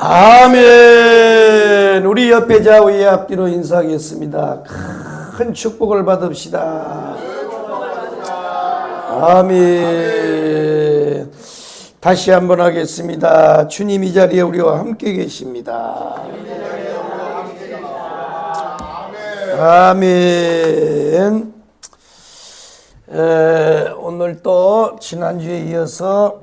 아멘. 우리 옆에 좌우의 앞뒤로 인사하겠습니다. 큰 축복을 받읍시다. 아멘. 다시 한번 하겠습니다. 주님 이 자리에 우리와 함께 계십니다. 아멘. 오늘 또 지난주에 이어서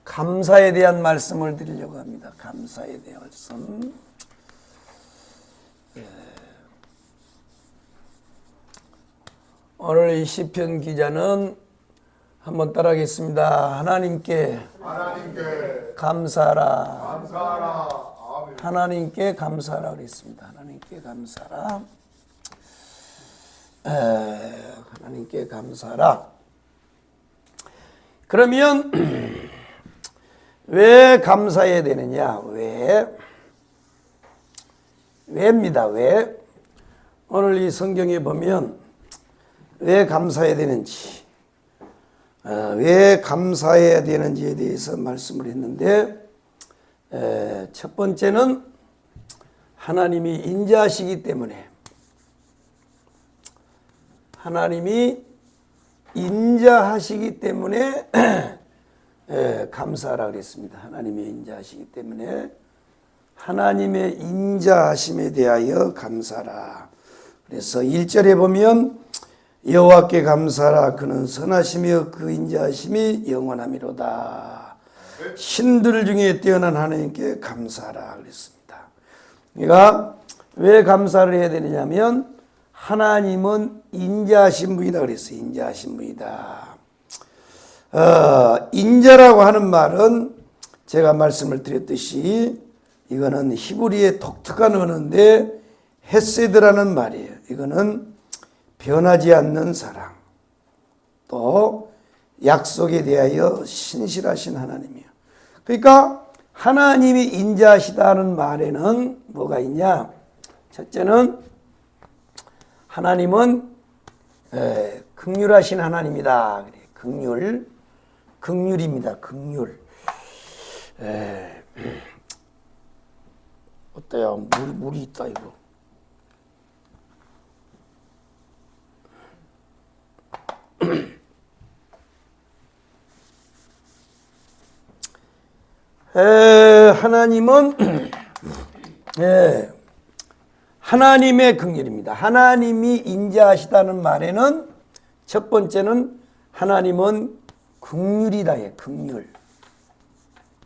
감사에 대한 말씀을 드리려고 합니다. 감사에 대한 말씀. 오늘 이 시편 기자는 한번 따라하겠습니다. 하나님께 감사하라. 하나님께 감사하라 그랬습니다. 하나님께 감사하라. 하나님께 감사하라. 그러면 왜 감사해야 되느냐? 왜입니다. 왜? 오늘 이 성경에 보면 왜 감사해야 되는지, 왜 감사해야 되는지에 대해서 말씀을 했는데, 첫 번째는 하나님이 인자하시기 때문에, 하나님이 인자하시기 때문에 감사하라 그랬습니다. 하나님이 인자하시기 때문에 하나님의 인자하심에 대하여 감사하라. 그래서 1절에 보면 여호와께 감사하라. 그는 선하시며 그 인자하심이 영원함이로다. 신들 중에 뛰어난 하나님께 감사하라 그랬습니다. 그러니까 왜 감사를 해야 되느냐면 하나님은 인자하신 분이다 그랬어요. 인자하신 분이다. 인자라고 하는 말은 제가 말씀을 드렸듯이 이거는 히브리의 독특한 언어인데 헤세드라는 말이에요. 이거는 변하지 않는 사랑, 또 약속에 대하여 신실하신 하나님이에요. 그러니까 하나님이 인자하시다는 말에는 뭐가 있냐? 첫째는 하나님은 긍휼하신 하나님이다. 긍휼입니다. 긍휼. 어때요? 물이 있다 이거. 하나님은 하나님의 긍휼입니다. 하나님이 인자하시다는 말에는 첫 번째는 하나님은 긍휼이다. 긍휼.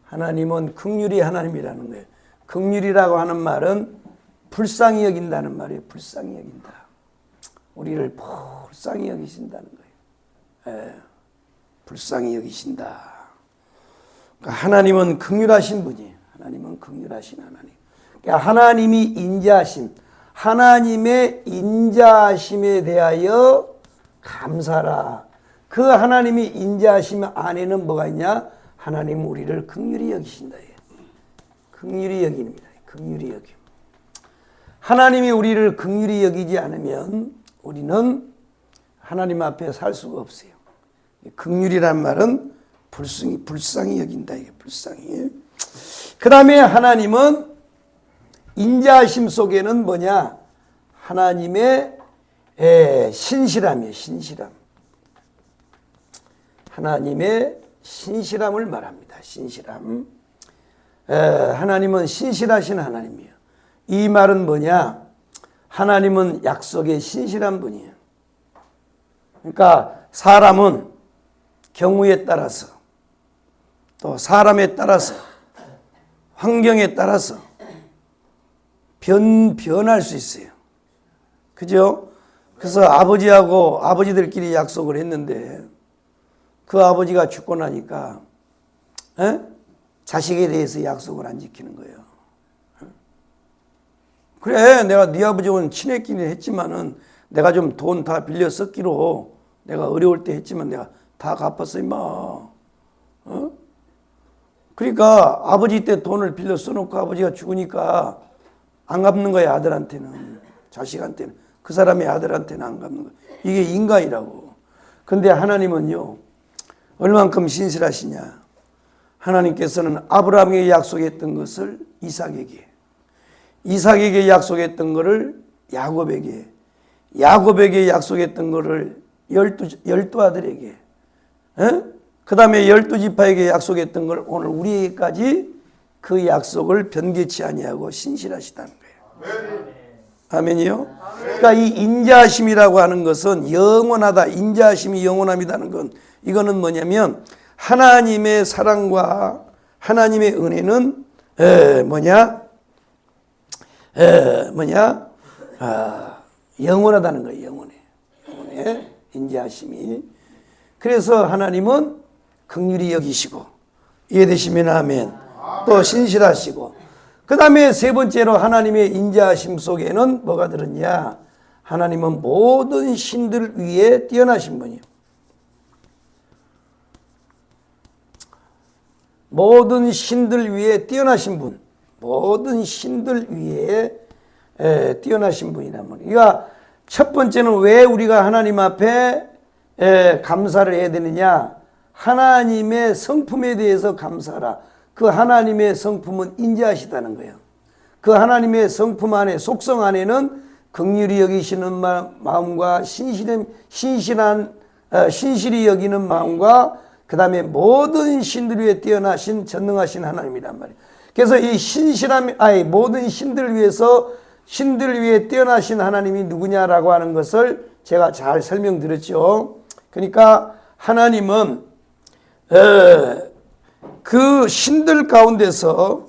하나님은 긍휼이 하나님이라는 거예요. 긍휼이라고 하는 말은 불쌍히 여긴다는 말이에요. 불쌍히 여긴다. 우리를 불쌍히 여기신다는 거예요. 불쌍히 여기신다. 그러니까 하나님은 긍휼하신 분이에요. 하나님은 긍휼하신 하나님. 그러니까 하나님이 인자하심, 하나님의 인자하심에 대하여 감사라. 그 하나님이 인자하심 안에는 뭐가 있냐? 하나님은 우리를 긍휼히 여기신다. 긍휼히 여깁니다. 긍휼히 여김. 하나님이 우리를 긍휼히 여기지 않으면 우리는 하나님 앞에 살 수가 없어요. 긍휼이란 말은 불쌍히 여긴다. 이게 불쌍히. 그 다음에 하나님은 인자하심 속에는 뭐냐? 하나님의 신실함이에요. 신실함. 하나님의 신실함을 말합니다. 신실함. 하나님은 신실하신 하나님이에요. 이 말은 뭐냐? 하나님은 약속에 신실한 분이에요. 그러니까 사람은 경우에 따라서, 또 사람에 따라서, 환경에 따라서 변할 수 있어요. 그죠? 그래서 아버지들끼리 약속을 했는데 그 아버지가 죽고 나니까 자식에 대해서 약속을 안 지키는 거예요. 그래, 내가 네 아버지하고는 친했기는 했지만은 내가 좀 돈 다 빌려 썼기로 내가 어려울 때 했지만 내가 다 갚았어 임마. 그러니까 아버지 때 돈을 빌려 써놓고 아버지가 죽으니까 안 갚는 거야. 아들한테는, 자식한테는, 그 사람의 아들한테는 안 갚는 거야. 이게 인간이라고. 근데 하나님은요 얼만큼 신실하시냐? 하나님께서는 아브라함에게 약속했던 것을 이삭에게, 이삭에게 약속했던 것을 야곱에게, 야곱에게 약속했던 것을 열두 아들에게, 그 다음에 12지파에게 약속했던 걸 오늘 우리에게까지 그 약속을 변개치 아니하고 신실하시다는 거예요. 아멘이요? 그러니까 이 인자하심이라고 하는 것은 영원하다. 인자하심이 영원함이라는 건 이거는 뭐냐면 하나님의 사랑과 하나님의 은혜는 영원하다는 거예요. 영원해. 인자하심이. 그래서 하나님은 긍휼히 여기시고, 이해되시면 아멘. 또 신실하시고, 그 다음에 세 번째로 하나님의 인자하심 속에는 뭐가 들었냐? 하나님은 모든 신들 위에 뛰어나신 분이에요. 모든 신들 위에 뛰어나신 분, 모든 신들 위에 뛰어나신 분이란 말이에요. 그러니까 첫 번째는 왜 우리가 하나님 앞에 감사를 해야 되느냐? 하나님의 성품에 대해서 감사하라. 그 하나님의 성품은 인자하시다는 거예요. 그 하나님의 성품 안에, 속성 안에는 긍휼히 여기시는 마음과 신실히 여기는 마음과 그 다음에 모든 신들 위에 뛰어나신 전능하신 하나님이란 말이에요. 그래서 이 모든 신들 위에 뛰어나신 하나님이 누구냐라고 하는 것을 제가 잘 설명드렸죠. 그러니까 하나님은 그 신들 가운데서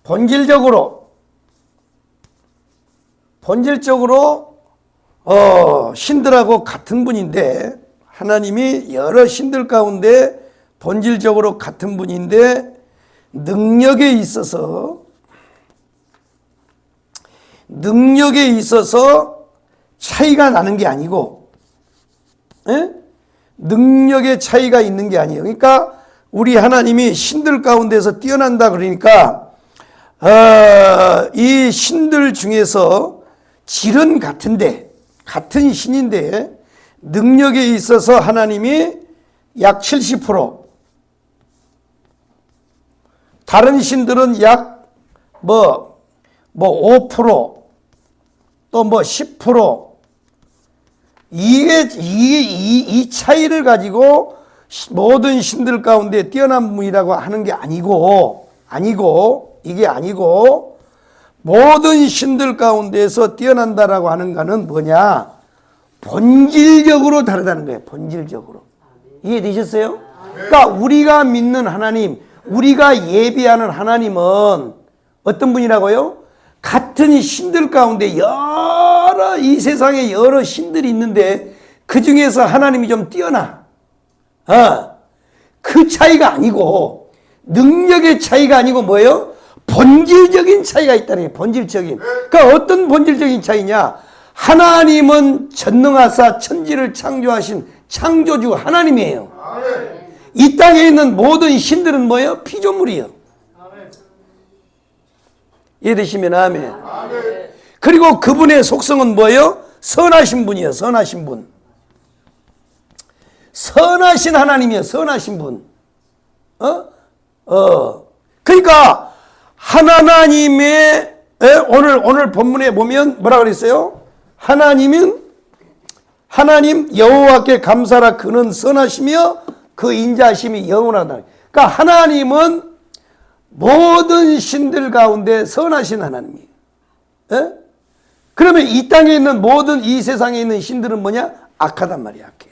본질적으로 신들하고 같은 분인데, 하나님이 여러 신들 가운데 본질적으로 같은 분인데 능력에 있어서 차이가 나는 게 아니고, 능력의 차이가 있는 게 아니에요. 그러니까 우리 하나님이 신들 가운데서 뛰어난다 그러니까 이 신들 중에서 질은 같은데, 같은 신인데 능력에 있어서 하나님이 약 70%, 다른 신들은 약 5%, 또 10%, 이 차이를 가지고 모든 신들 가운데 뛰어난 분이라고 하는 게 아니고, 모든 신들 가운데서 뛰어난다라고 하는 거는 뭐냐? 본질적으로 다르다는 거예요. 본질적으로. 이해되셨어요? 그러니까 우리가 믿는 하나님, 우리가 예비하는 하나님은 어떤 분이라고요? 같은 신들 가운데 이 세상에 여러 신들이 있는데 그 중에서 하나님이 좀 뛰어나. 그 차이가 아니고, 능력의 차이가 아니고 뭐예요? 본질적인 차이가 있다는 거예요. 본질적인. 그러니까 어떤 본질적인 차이냐? 하나님은 전능하사 천지를 창조하신 창조주 하나님이에요. 이 땅에 있는 모든 신들은 뭐예요? 피조물이에요. 이해되시면 아멘. 그리고 그분의 속성은 뭐예요? 선하신 분이에요. 선하신 분. 선하신 하나님이에요. 선하신 분. 그러니까 하나님의 오늘 본문에 보면 뭐라 그랬어요? 하나님 여호와께 감사라. 그는 선하시며 그 인자하심이 영원하다. 그러니까 하나님은 모든 신들 가운데 선하신 하나님이에요. 그러면 이 땅에 있는 모든, 이 세상에 있는 신들은 뭐냐? 악하단 말이야. 악해.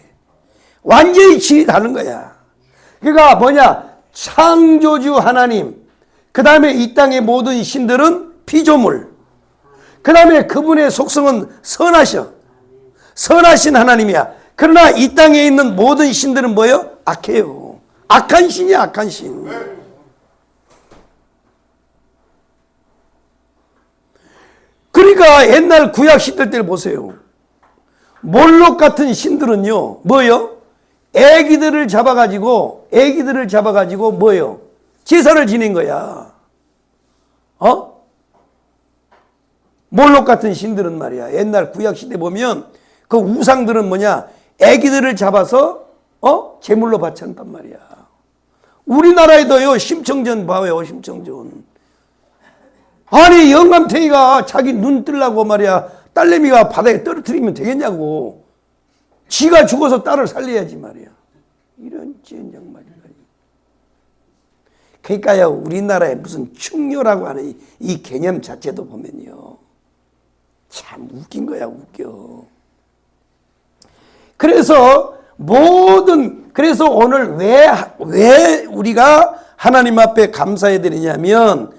완전히 질이 다른 거야. 그러니까 뭐냐? 창조주 하나님, 그 다음에 이 땅의 모든 신들은 피조물, 그 다음에 그분의 속성은 선하신 하나님이야. 그러나 이 땅에 있는 모든 신들은 뭐예요? 악해요. 악한 신이야. 악한 신. 그러니까 옛날 구약 시대 때를 보세요. 몰록 같은 신들은요, 뭐예요? 애기들을 잡아가지고 뭐예요? 제사를 지낸 거야. 몰록 같은 신들은 말이야. 옛날 구약시대 보면 그 우상들은 뭐냐? 애기들을 잡아서 제물로 바쳤단 말이야. 우리나라에도요, 심청전 봐요, 심청전. 아니, 영감탱이가 자기 눈 뜨려고 말이야, 딸내미가 바다에 떨어뜨리면 되겠냐고. 지가 죽어서 딸을 살려야지 말이야. 이런 젠장 말이야. 그러니까요, 우리나라에 무슨 충녀라고 하는 이 개념 자체도 보면요, 참 웃긴 거야, 웃겨. 그래서 그래서 오늘 왜 우리가 하나님 앞에 감사해야 되느냐면,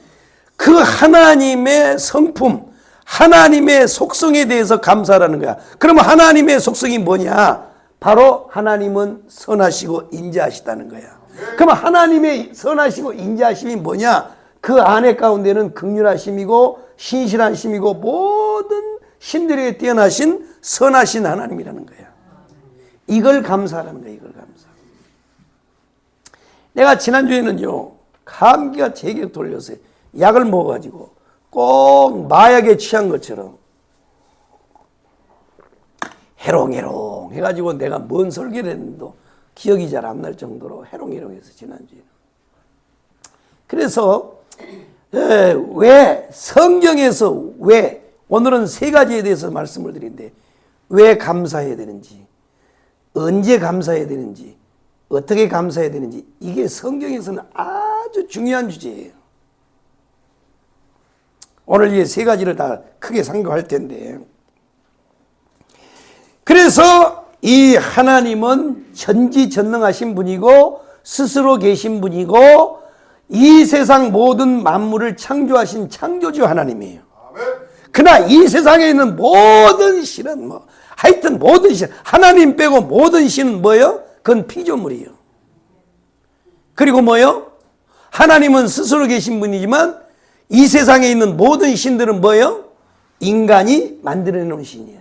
그 하나님의 성품, 하나님의 속성에 대해서 감사하라는 거야. 그러면 하나님의 속성이 뭐냐? 바로 하나님은 선하시고 인자하시다는 거야. 그럼 하나님의 선하시고 인자하심이 뭐냐? 그 안에 가운데는 긍휼하심이고 신실하심이고 모든 신들에게 뛰어나신 선하신 하나님이라는 거야. 이걸 감사하라는 거야. 이걸 감사. 내가 지난주에는요, 감기가 제게 돌려서 약을 먹어가지고 꼭 마약에 취한 것처럼 해롱해롱 해가지고 내가 뭔 설계를 했는데도 기억이 잘 안 날 정도로 해롱해롱해서 지난주에. 그래서 왜 성경에서 왜 오늘은 세 가지에 대해서 말씀을 드리는데, 왜 감사해야 되는지, 언제 감사해야 되는지, 어떻게 감사해야 되는지, 이게 성경에서는 아주 중요한 주제예요. 오늘 이 세 가지를 다 크게 상고할 텐데, 그래서 이 하나님은 전지전능하신 분이고 스스로 계신 분이고 이 세상 모든 만물을 창조하신 창조주 하나님이에요. 그러나 이 세상에 있는 모든 신은 하여튼 모든 신, 하나님 빼고 모든 신은 뭐예요? 그건 피조물이에요. 그리고 뭐예요? 하나님은 스스로 계신 분이지만 이 세상에 있는 모든 신들은 뭐예요? 인간이 만들어내는 신이에요.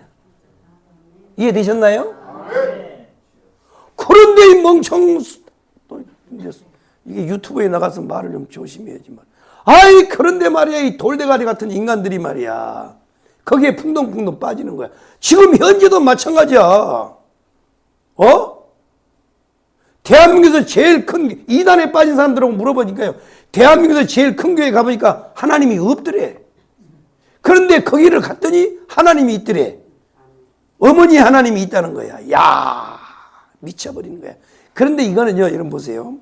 이해되셨나요? 그런데 이 멍청, 이게 유튜브에 나가서 말을 좀 조심해야지만, 아이 그런데 말이야, 이 돌대가리 같은 인간들이 말이야, 거기에 풍덩풍덩 빠지는 거야. 지금 현재도 마찬가지야. 대한민국에서 제일 큰 이단에 빠진 사람들하고 물어보니까요, 대한민국에서 제일 큰 교회 가보니까 하나님이 없더래. 그런데 거기를 갔더니 하나님이 있더래. 어머니 하나님이 있다는 거야. 야, 미쳐버리는 거야. 그런데 이거는요, 여러분 보세요.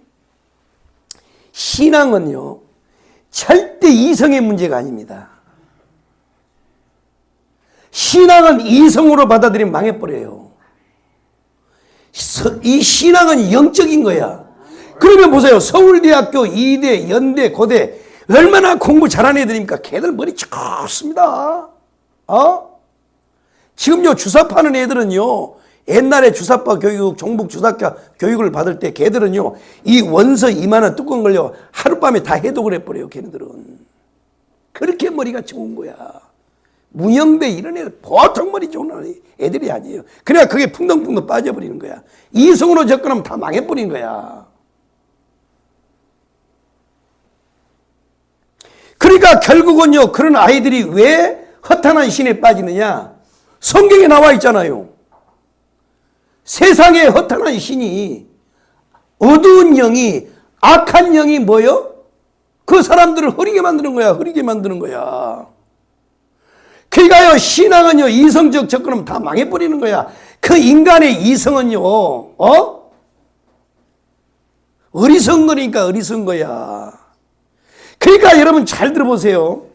신앙은요, 절대 이성의 문제가 아닙니다. 신앙은 이성으로 받아들이면 망해버려요. 이 신앙은 영적인 거야. 그러면 보세요. 서울대학교, 이대, 연대, 고대 얼마나 공부 잘하는 애들입니까? 걔들 머리 좋습니다. 지금요, 주사파는 애들은요, 옛날에 주사파 교육, 종북 주사파 교육을 받을 때 걔들은요, 이 원서 이만한 뚜껑 걸려 하룻밤에 다 해독을 해버려요. 걔네들은 그렇게 머리가 좋은 거야. 문영배 이런 애들 보통 머리 좋은 애들이 아니에요. 그래야 그게 풍덩풍덩 빠져버리는 거야. 이성으로 접근하면 다 망해버리는 거야. 그러니까 결국은요, 그런 아이들이 왜 허탄한 신에 빠지느냐? 성경에 나와 있잖아요. 세상에 허탄한 신이, 어두운 영이, 악한 영이 뭐요? 그 사람들을 흐리게 만드는 거야. 흐리게 만드는 거야. 그러니까요, 신앙은요, 이성적 접근하면 다 망해버리는 거야. 그 인간의 이성은요, 어리석은 거니까 어리석은 거야. 그러니까 여러분 잘 들어보세요.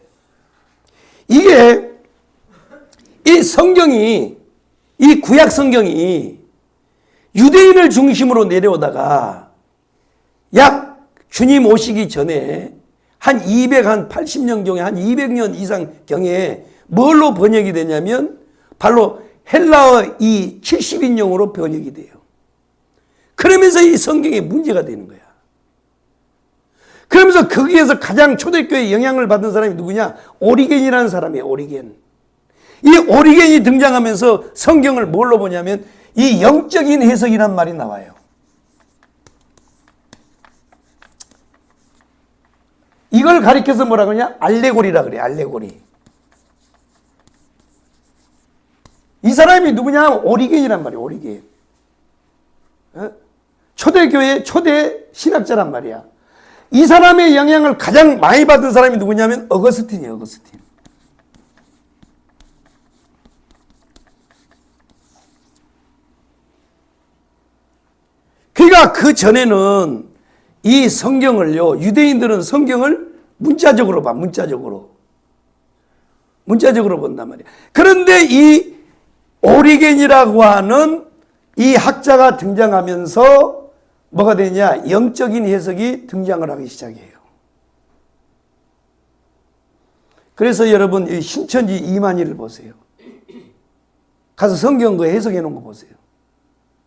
이게 이 성경이, 이 구약 성경이 유대인을 중심으로 내려오다가 약 주님 오시기 전에 한 280년경에 한 200년 이상 경에 뭘로 번역이 되냐면 바로 헬라어 이 70인용으로 번역이 돼요. 그러면서 이 성경에 문제가 되는 거야. 그러면서 거기에서 가장 초대교회에 영향을 받은 사람이 누구냐? 오리겐이라는 사람이에요. 오리겐. 이 오리겐이 등장하면서 성경을 뭘로 보냐면 이 영적인 해석이란 말이 나와요. 이걸 가리켜서 뭐라 그러냐? 알레고리라 그래. 알레고리. 이 사람이 누구냐? 오리겐이란 말이에요. 오리겐. 초대교회 초대 신학자란 말이야. 이 사람의 영향을 가장 많이 받은 사람이 누구냐면 어거스틴이에요. 어거스틴. 그러니까 그 전에는 이 성경을요, 유대인들은 성경을 문자적으로 봐. 문자적으로 본단 말이야. 그런데 이 오리겐이라고 하는 이 학자가 등장하면서 뭐가 되냐? 영적인 해석이 등장을 하기 시작해요. 그래서 여러분 이 신천지 이만희를 보세요. 가서 성경 그 해석해 놓은 거 보세요.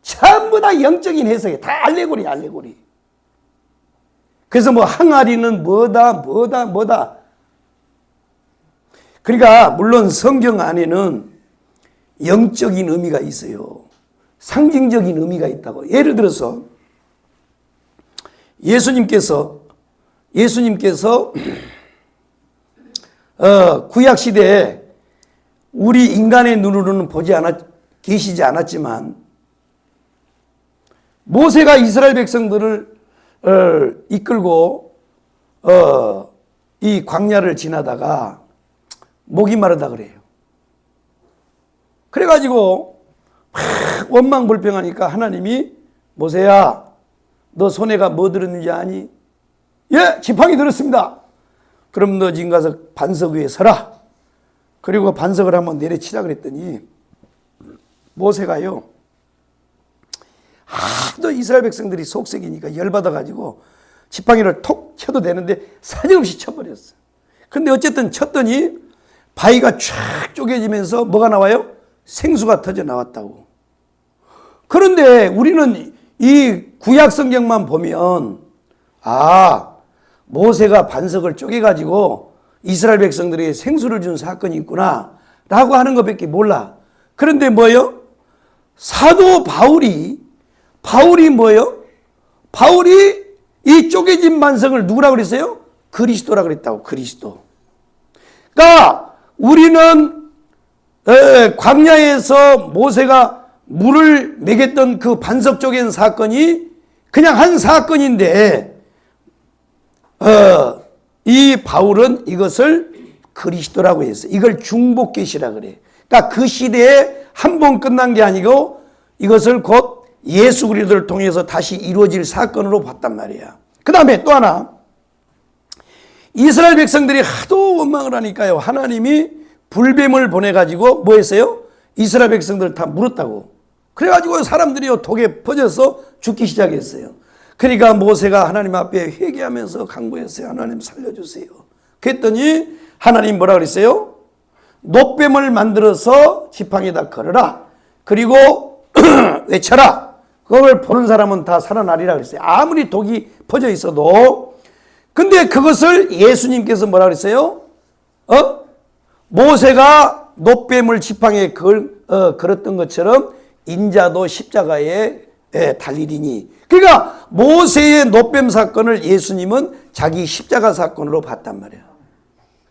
전부 다 영적인 해석이에요. 다 알레고리, 알레고리. 그래서 뭐 항아리는 뭐다. 그러니까 물론 성경 안에는 영적인 의미가 있어요. 상징적인 의미가 있다고. 예를 들어서 예수님께서 구약 시대에 우리 인간의 눈으로는 계시지 않았지만 모세가 이스라엘 백성들을 이끌고 이 광야를 지나다가 목이 마르다 그래요. 그래가지고 원망불평하니까 하나님이 모세야 너 손에가 뭐 들었는지 아니? 예, 지팡이 들었습니다. 그럼 너 지금 가서 반석 위에 서라. 그리고 반석을 한번 내려치라 그랬더니 모세가요 하도 이스라엘 백성들이 속색이니까 열받아가지고 지팡이를 톡 쳐도 되는데 사정없이 쳐버렸어. 근데 어쨌든 쳤더니 바위가 쫙 쪼개지면서 뭐가 나와요? 생수가 터져 나왔다고. 그런데 우리는 이 구약 성경만 보면 모세가 반석을 쪼개가지고 이스라엘 백성들에게 생수를 준 사건이 있구나 라고 하는 것밖에 몰라. 그런데 뭐예요? 사도 바울이 뭐예요? 바울이 이 쪼개진 반석을 누구라고 그랬어요? 그리스도라고 그랬다고. 그리스도. 그러니까 우리는 광야에서 모세가 물을 먹였던 그 반석 쪼갠 사건이 그냥 한 사건인데 이 바울은 이것을 그리스도라고 했어요. 이걸 중복계시라 그래. 그러니까 그 시대에 한 번 끝난 게 아니고 이것을 곧 예수 그리스도를 통해서 다시 이루어질 사건으로 봤단 말이야. 그 다음에 또 하나, 이스라엘 백성들이 하도 원망을 하니까요, 하나님이 불뱀을 보내가지고 뭐 했어요? 이스라엘 백성들을 다 물었다고. 그래가지고 사람들이 독에 퍼져서 죽기 시작했어요. 그러니까 모세가 하나님 앞에 회개하면서 간구했어요. 하나님 살려주세요. 그랬더니 하나님 뭐라 그랬어요? 놋뱀을 만들어서 지팡이에다 걸어라. 그리고 외쳐라. 그걸 보는 사람은 다 살아나리라 그랬어요. 아무리 독이 퍼져 있어도. 근데 그것을 예수님께서 뭐라 그랬어요? 모세가 놋뱀을 지팡이에 걸었던 것처럼 인자도 십자가에 달리리니. 그러니까 모세의 놋뱀 사건을 예수님은 자기 십자가 사건으로 봤단 말이에요.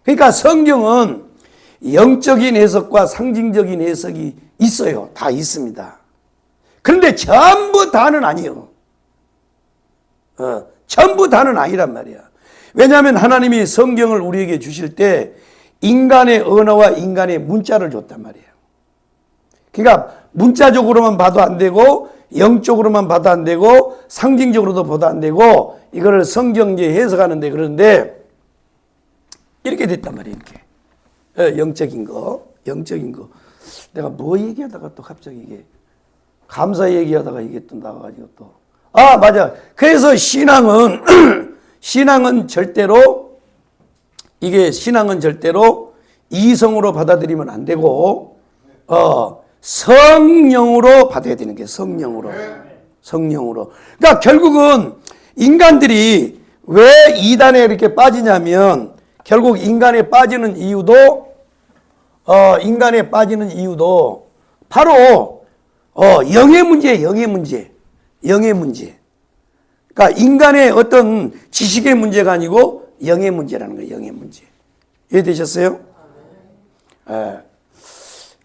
그러니까 성경은 영적인 해석과 상징적인 해석이 있어요. 다 있습니다. 그런데 전부 다는 아니에요. 전부 다는 아니란 말이야. 왜냐하면 하나님이 성경을 우리에게 주실 때 인간의 언어와 인간의 문자를 줬단 말이에요. 그러니까 문자적으로만 봐도 안 되고 영적으로만 봐도 안 되고 상징적으로도 봐도 안 되고 이거를 성경제 해석하는데, 그런데 이렇게 됐단 말이에요. 이렇게 영적인 거. 내가 뭐 얘기하다가 또 갑자기 이게 감사 얘기하다가 이게 또 나와가지고 또 맞아. 그래서 신앙은 절대로 이성으로 받아들이면 안 되고 성령으로 받아야 되는 게 성령으로. 그러니까 결국은 인간들이 왜 이단에 이렇게 빠지냐면 결국 인간에 빠지는 이유도 바로 영의 문제예요. 영의 문제. 그러니까 인간의 어떤 지식의 문제가 아니고 영의 문제라는 거예요. 영의 문제. 이해되셨어요?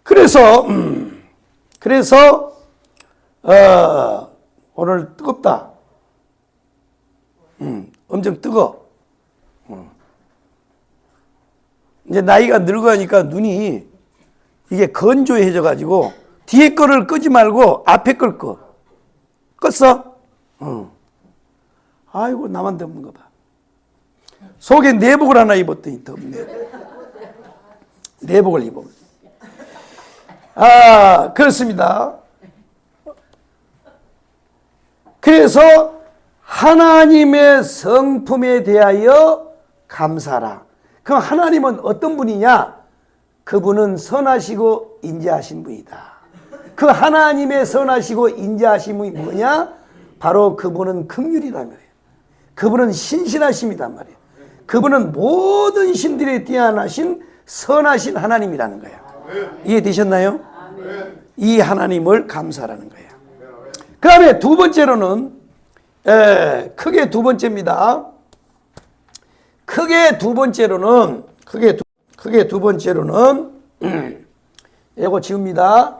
그래서 그래서 오늘 뜨겁다. 엄청 뜨거. 이제 나이가 늙어가니까 눈이 이게 건조해져 가지고 뒤에 거를 끄지 말고 앞에 걸 꺼. 껐어? 아이고 나만 덥는 거 봐. 속에 내복을 하나 입었더니 덥네. 내복을 입어. 그렇습니다. 그래서 하나님의 성품에 대하여 감사라. 그럼 하나님은 어떤 분이냐? 그분은 선하시고 인자하신 분이다. 그 하나님의 선하시고 인자하신 분이 뭐냐? 바로 그분은 긍휼이란 말이에요. 그분은 신실하심이란 말이에요. 그분은 모든 신들에 뛰어나신 선하신 하나님이라는 거예요. 이해되셨나요? 이 하나님을 감사라는 거예요. 그 다음에 두 번째로는 크게 두 번째입니다. 크게 두 번째로는 이거 지웁니다.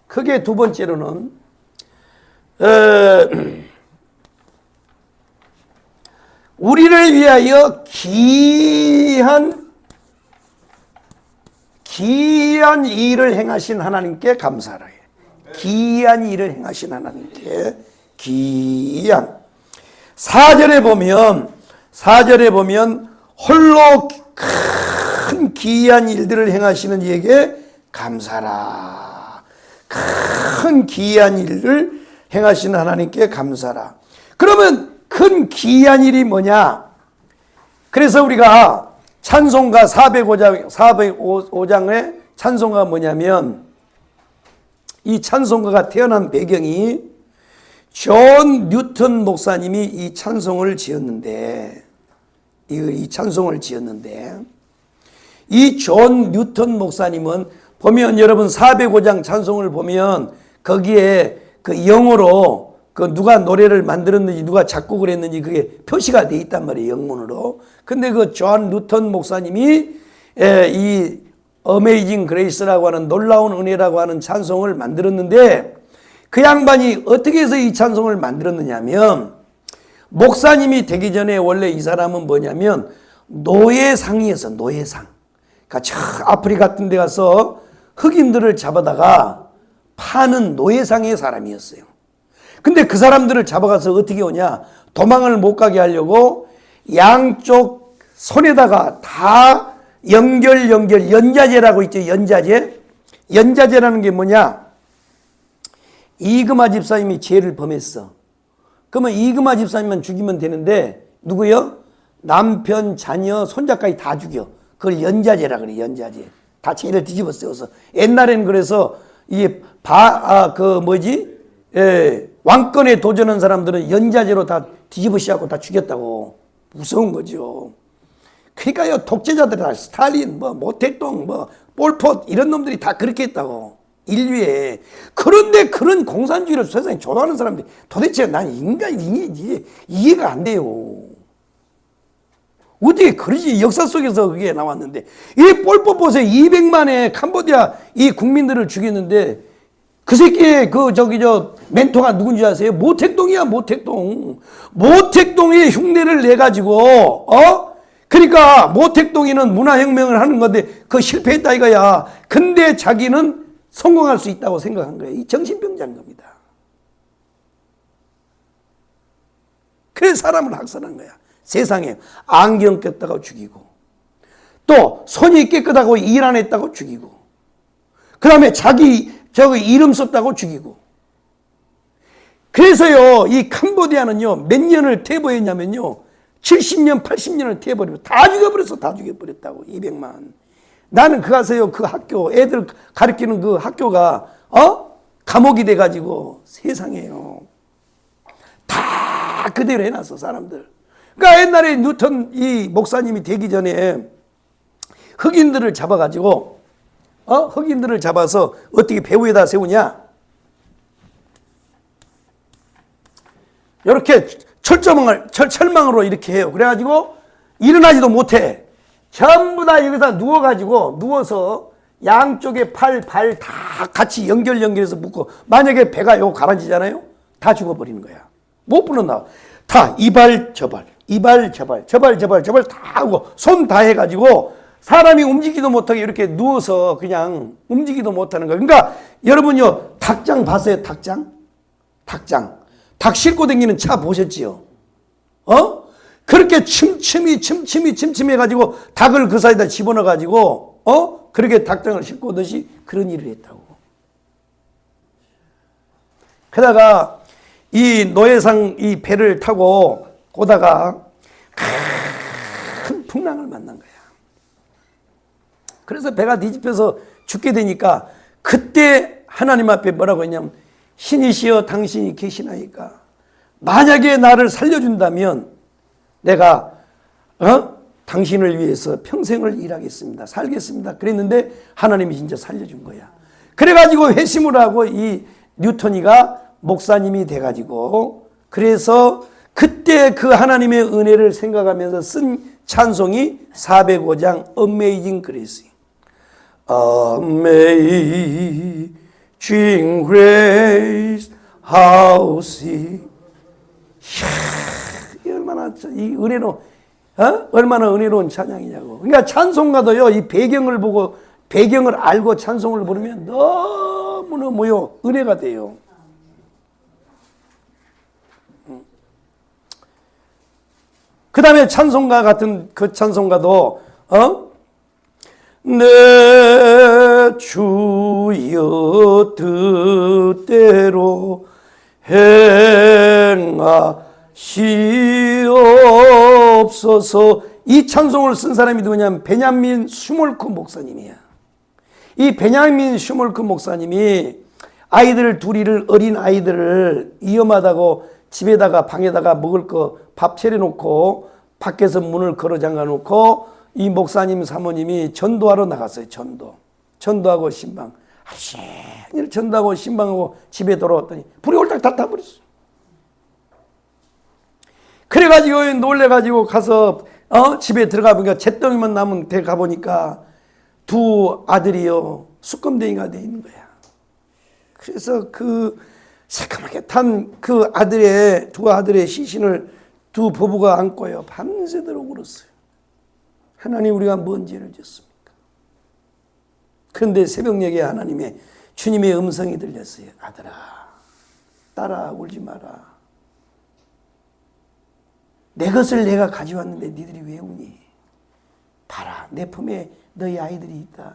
크게 두 번째로는 우리를 위하여 기이한 일을 행하신 하나님께 감사라. 기이한 일을 행하신 하나님께 기이한. 4절에 보면 홀로 큰 기이한 일들을 행하시는 이에게 감사라. 큰 기이한 일을 행하시는 하나님께 감사라. 그러면 큰 기이한 일이 뭐냐? 그래서 우리가 찬송가 405장의 찬송가가 뭐냐면, 이 찬송가가 태어난 배경이 존 뉴턴 목사님이 이 찬송을 지었는데, 이 존 뉴턴 목사님은 보면, 여러분 405장 찬송을 보면 거기에 그 영어로 그 누가 노래를 만들었는지 누가 작곡을 했는지 그게 표시가 돼 있단 말이에요, 영문으로. 근데 그 존 뉴턴 목사님이 이 어메이징 그레이스라고 하는 놀라운 은혜라고 하는 찬송을 만들었는데, 그 양반이 어떻게 해서 이 찬송을 만들었느냐면, 목사님이 되기 전에 원래 이 사람은 뭐냐면 노예상이었어. 노예상. 그러니까 저 아프리카 같은 데 가서 흑인들을 잡아다가 파는 노예상의 사람이었어요. 근데 그 사람들을 잡아가서 어떻게 오냐? 도망을 못 가게 하려고 양쪽 손에다가 다 연자제라고 있죠. 연자제라는 게 뭐냐? 이금아 집사님이 죄를 범했어. 그러면 이금아 집사님만 죽이면 되는데, 누구요? 남편, 자녀, 손자까지 다 죽여. 그걸 연자제라 그래, 연자제. 다 죄를 뒤집어 쓰여서. 옛날에는 그래서 왕권에 도전한 사람들은 연자제로 다 뒤집어 씌우고 다 죽였다고. 무서운 거죠. 그러니까요, 독재자들 다 스탈린, 모택동, 폴폿 이런 놈들이 다 그렇게 했다고. 인류에. 그런데 그런 공산주의를 세상에 좋아하는 사람들이 도대체 난 인간이 이해가 안 돼요. 어떻게 그러지? 역사 속에서 그게 나왔는데, 이 폴폿 보세요. 200만의 캄보디아 이 국민들을 죽였는데, 그 새끼의 멘토가 누군지 아세요? 모택동이야, 모택동. 모택동의 흉내를 내가지고, 그러니까 모택동이는 문화혁명을 하는 건데, 그거 실패했다 이거야. 근데 자기는 성공할 수 있다고 생각한 거예요. 이 정신병자인 겁니다. 그래서 사람을 학살한 거야. 세상에 안경 꼈다고 죽이고, 또 손이 깨끗하고 일 안 했다고 죽이고, 그 다음에 자기 이름 썼다고 죽이고. 그래서요, 이 캄보디아는요, 몇 년을 퇴보했냐면요, 70년, 80년을 퇴보해버리고 다 죽여버렸어. 다 죽여버렸다고. 200만. 나는 그 가서요, 그 학교, 애들 가르치는 그 학교가, 감옥이 돼가지고, 세상에요. 다 그대로 해놨어, 사람들. 그러니까 옛날에 뉴턴 이 목사님이 되기 전에 흑인들을 잡아가지고, 흑인들을 잡아서 어떻게 배후에다 세우냐? 이렇게 철망으로 이렇게 해요. 그래가지고 일어나지도 못해. 전부 다 여기서 누워서 양쪽에 발 다 같이 연결해서 묶고, 만약에 배가 요 가라지잖아요? 다 죽어버리는 거야. 못 불어나와. 다 이발 저발, 이발 저발, 저발 다 하고 손 다 해가지고 사람이 움직이도 못하게 이렇게 누워서 그냥 움직이도 못하는 거야. 그러니까 여러분요, 닭장 봤어요? 닭장? 닭 싣고 다니는 차 보셨지요? 그렇게 침침히 해가지고 닭을 그 사이에다 집어넣어가지고 그렇게 닭장을 싣고 오듯이 그런 일을 했다고. 게다가 이 노예상 이 배를 타고 오다가 큰 풍랑을 만난 거야. 그래서 배가 뒤집혀서 죽게 되니까 그때 하나님 앞에 뭐라고 했냐면, 신이시여 당신이 계시나이까 만약에 나를 살려준다면 내가 당신을 위해서 평생을 일하겠습니다. 살겠습니다. 그랬는데 하나님이 진짜 살려준 거야. 그래가지고 회심을 하고 이 뉴턴이가 목사님이 돼가지고, 그래서 그때 그 하나님의 은혜를 생각하면서 쓴 찬송이 405장 Amazing Grace. Amazing Grace, how sweet. 얼마나 이 은혜로, 얼마나 은혜로운 찬양이냐고. 그러니까 찬송가도요, 이 배경을 보고 배경을 알고 찬송을 부르면 너무너무요 은혜가 돼요. 그 다음에 찬송가 같은 그 찬송가도 내 주여 뜻대로 행하시옵소서. 이 찬송을 쓴 사람이 누구냐면 베냐민 슈몰크 목사님이야. 이 베냐민 슈몰크 목사님이 아이들 둘이를, 어린 아이들을 위험하다고 집에다가 방에다가 먹을 거 밥 차려놓고 밖에서 문을 걸어 잠가놓고 이 목사님 사모님이 전도하러 나갔어요. 전도하고 신방 하루 종일 전도하고 신방하고 집에 돌아왔더니 불이 홀딱 다 타버렸어요. 그래가지고 놀래가지고 가서 집에 들어가 보니까 잿더미만 남은 데 가보니까 두 아들이요 수검댕이가 돼 있는 거야. 그래서 그 새까맣게 탄 그 두 아들의 시신을 두 부부가 안고요 밤새도록 울었어요. 하나님, 우리가 뭔 죄를 졌습니까? 그런데 새벽녘에 하나님의 주님의 음성이 들렸어요. 아들아, 딸아, 울지 마라. 내 것을 내가 가져왔는데 니들이 왜 우니? 봐라, 내 품에 너희 아이들이 있다.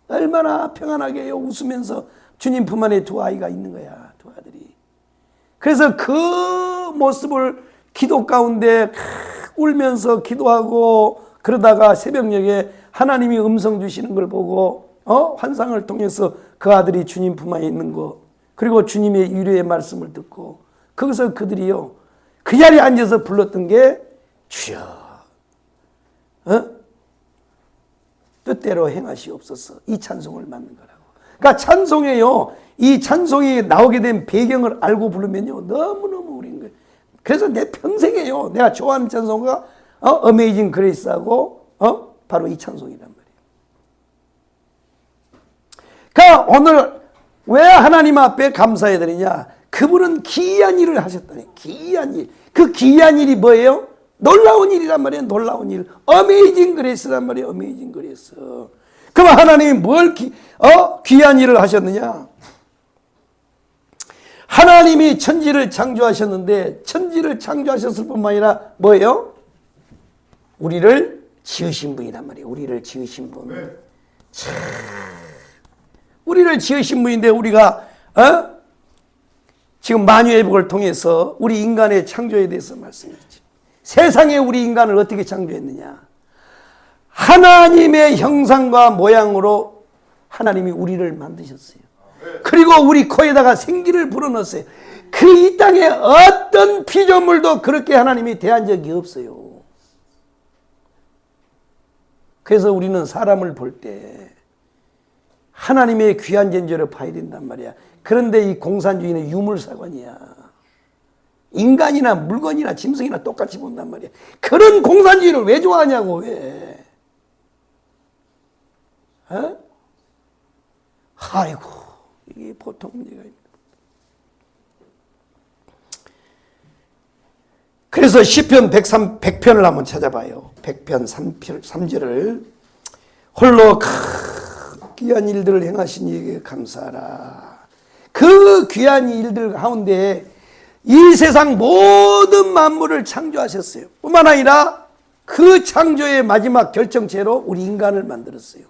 얼마나 평안하게 웃으면서 주님 품 안에 두 아이가 있는 거야, 두 아들이. 그래서 그 모습을 기도 가운데 울면서 기도하고 그러다가 새벽녘에 하나님이 음성 주시는 걸 보고 환상을 통해서 그 아들이 주님 품 안에 있는 거, 그리고 주님의 위로의 말씀을 듣고, 거기서 그들이요 그 자리에 앉아서 불렀던 게 주여 뜻대로 행하시옵소서, 이 찬송을 만든 거라고. 그러니까 찬송에요, 이 찬송이 나오게 된 배경을 알고 부르면요 너무너무 우린 거예요. 그래서 내 평생에요 내가 좋아하는 찬송가 어메이징 그레이스하고 바로 이 찬송이란 말이에요. 그러니까 오늘 왜 하나님 앞에 감사해야 되느냐? 그분은 기이한 일을 하셨다니. 기이한 일. 그 기이한 일이 뭐예요? 놀라운 일이란 말이에요. 놀라운 일. 어메이징 그레이스란 말이에요. 어메이징 그레이스. 그럼 하나님이 뭘 귀한 일을 하셨느냐? 하나님이 천지를 창조하셨는데, 천지를 창조하셨을 뿐만 아니라 뭐예요? 우리를 지으신 분이란 말이에요. 우리를 지으신 분. 네. 우리를 지으신 분인데 우리가 지금 만유회복을 통해서 우리 인간의 창조에 대해서 말씀했지. 세상에 우리 인간을 어떻게 창조했느냐? 하나님의 형상과 모양으로 하나님이 우리를 만드셨어요. 그리고 우리 코에다가 생기를 불어넣었어요. 그 이 땅에 어떤 피조물도 그렇게 하나님이 대한 적이 없어요. 그래서 우리는 사람을 볼 때 하나님의 귀한 존재로 봐야 된단 말이야. 그런데 이 공산주의는 유물사관이야. 인간이나 물건이나 짐승이나 똑같이 본단 말이야. 그런 공산주의를 왜 좋아하냐고. 왜? 아이고, 이게 보통 문제가 아닙니다. 그래서 시편 100편을 한번 찾아봐요. 100편 3절을 홀로 귀한 일들을 행하신 이에게 감사하라. 그 귀한 일들 가운데 이 세상 모든 만물을 창조하셨어요. 뿐만 아니라 그 창조의 마지막 결정체로 우리 인간을 만들었어요.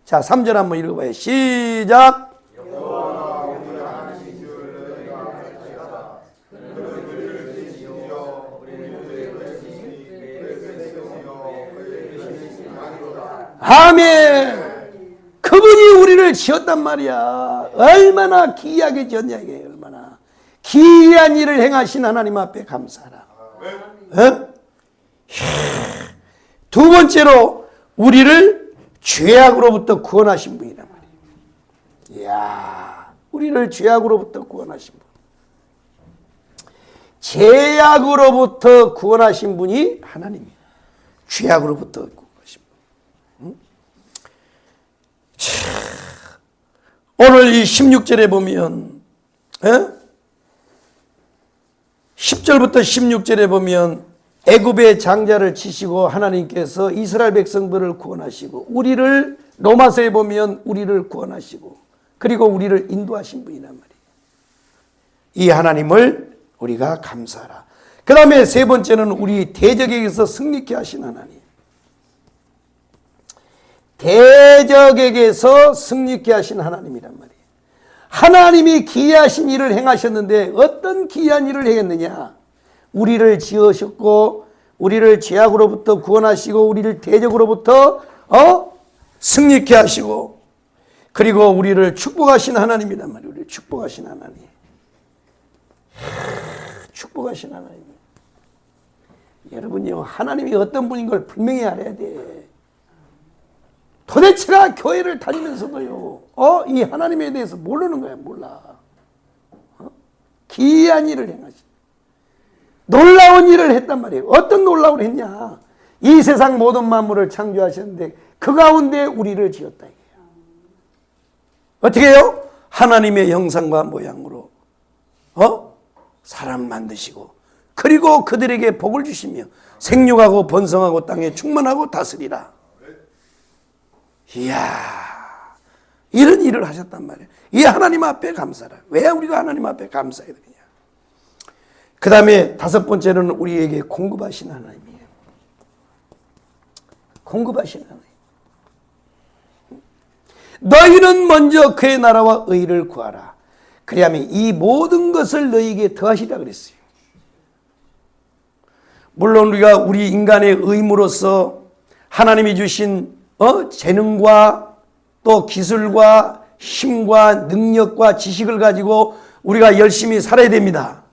자, 3절 한번 읽어봐요. 시작. 아멘. 그분이 우리를 지었단 말이야. 얼마나 귀하게 지었냐 이게. 얼마나 귀한 일을 행하신 하나님 앞에 감사하라. 두 번째로 우리를 죄악으로부터 구원하신 분이란 말이에요. 이야, 우리를 죄악으로부터 구원하신 분. 죄악으로부터 구원하신 분이 하나님이에요. 죄악으로부터 구원하신 분. 오늘 이 16절에 보면 10절부터 16절에 보면 애굽의 장자를 치시고 하나님께서 이스라엘 백성들을 구원하시고 우리를 로마서에 보면 우리를 구원하시고 그리고 우리를 인도하신 분이란 말이에요. 이 하나님을 우리가 감사하라. 그 다음에 세 번째는 우리 대적에게서 승리케 하신 하나님. 대적에게서 승리케 하신 하나님이란 말이에요. 하나님이 기이하신 일을 행하셨는데 어떤 기이한 일을 행했느냐? 우리를 지으셨고 우리를 죄악으로부터 구원하시고 우리를 대적으로부터 승리케 하시고 그리고 우리를 축복하신 하나님이란 말이에요. 우리를 축복하신 하나님. 축복하신 하나님. 여러분요, 하나님이 어떤 분인 걸 분명히 알아야 돼. 도대체가 교회를 다니면서도요, 이 하나님에 대해서 모르는 거야, 몰라. 기이한 일을 행하시. 놀라운 일을 했단 말이에요. 어떤 놀라운 일을 했냐? 이 세상 모든 만물을 창조하셨는데 그 가운데 우리를 지었다. 어떻게 해요? 하나님의 형상과 모양으로 사람 만드시고 그리고 그들에게 복을 주시며 생육하고 번성하고 땅에 충만하고 다스리라. 이야, 이런 일을 하셨단 말이에요. 이 하나님 앞에 감사라. 왜 우리가 하나님 앞에 감사해야 되느냐? 그 다음에 다섯 번째는 우리에게 공급하신 하나님이에요. 공급하신 하나님. 너희는 먼저 그의 나라와 의를 구하라. 그리하면 이 모든 것을 너희에게 더하시라 그랬어요. 물론 우리가 우리 인간의 의무로서 하나님이 주신 재능과 또 기술과 힘과 능력과 지식을 가지고 우리가 열심히 살아야 됩니다.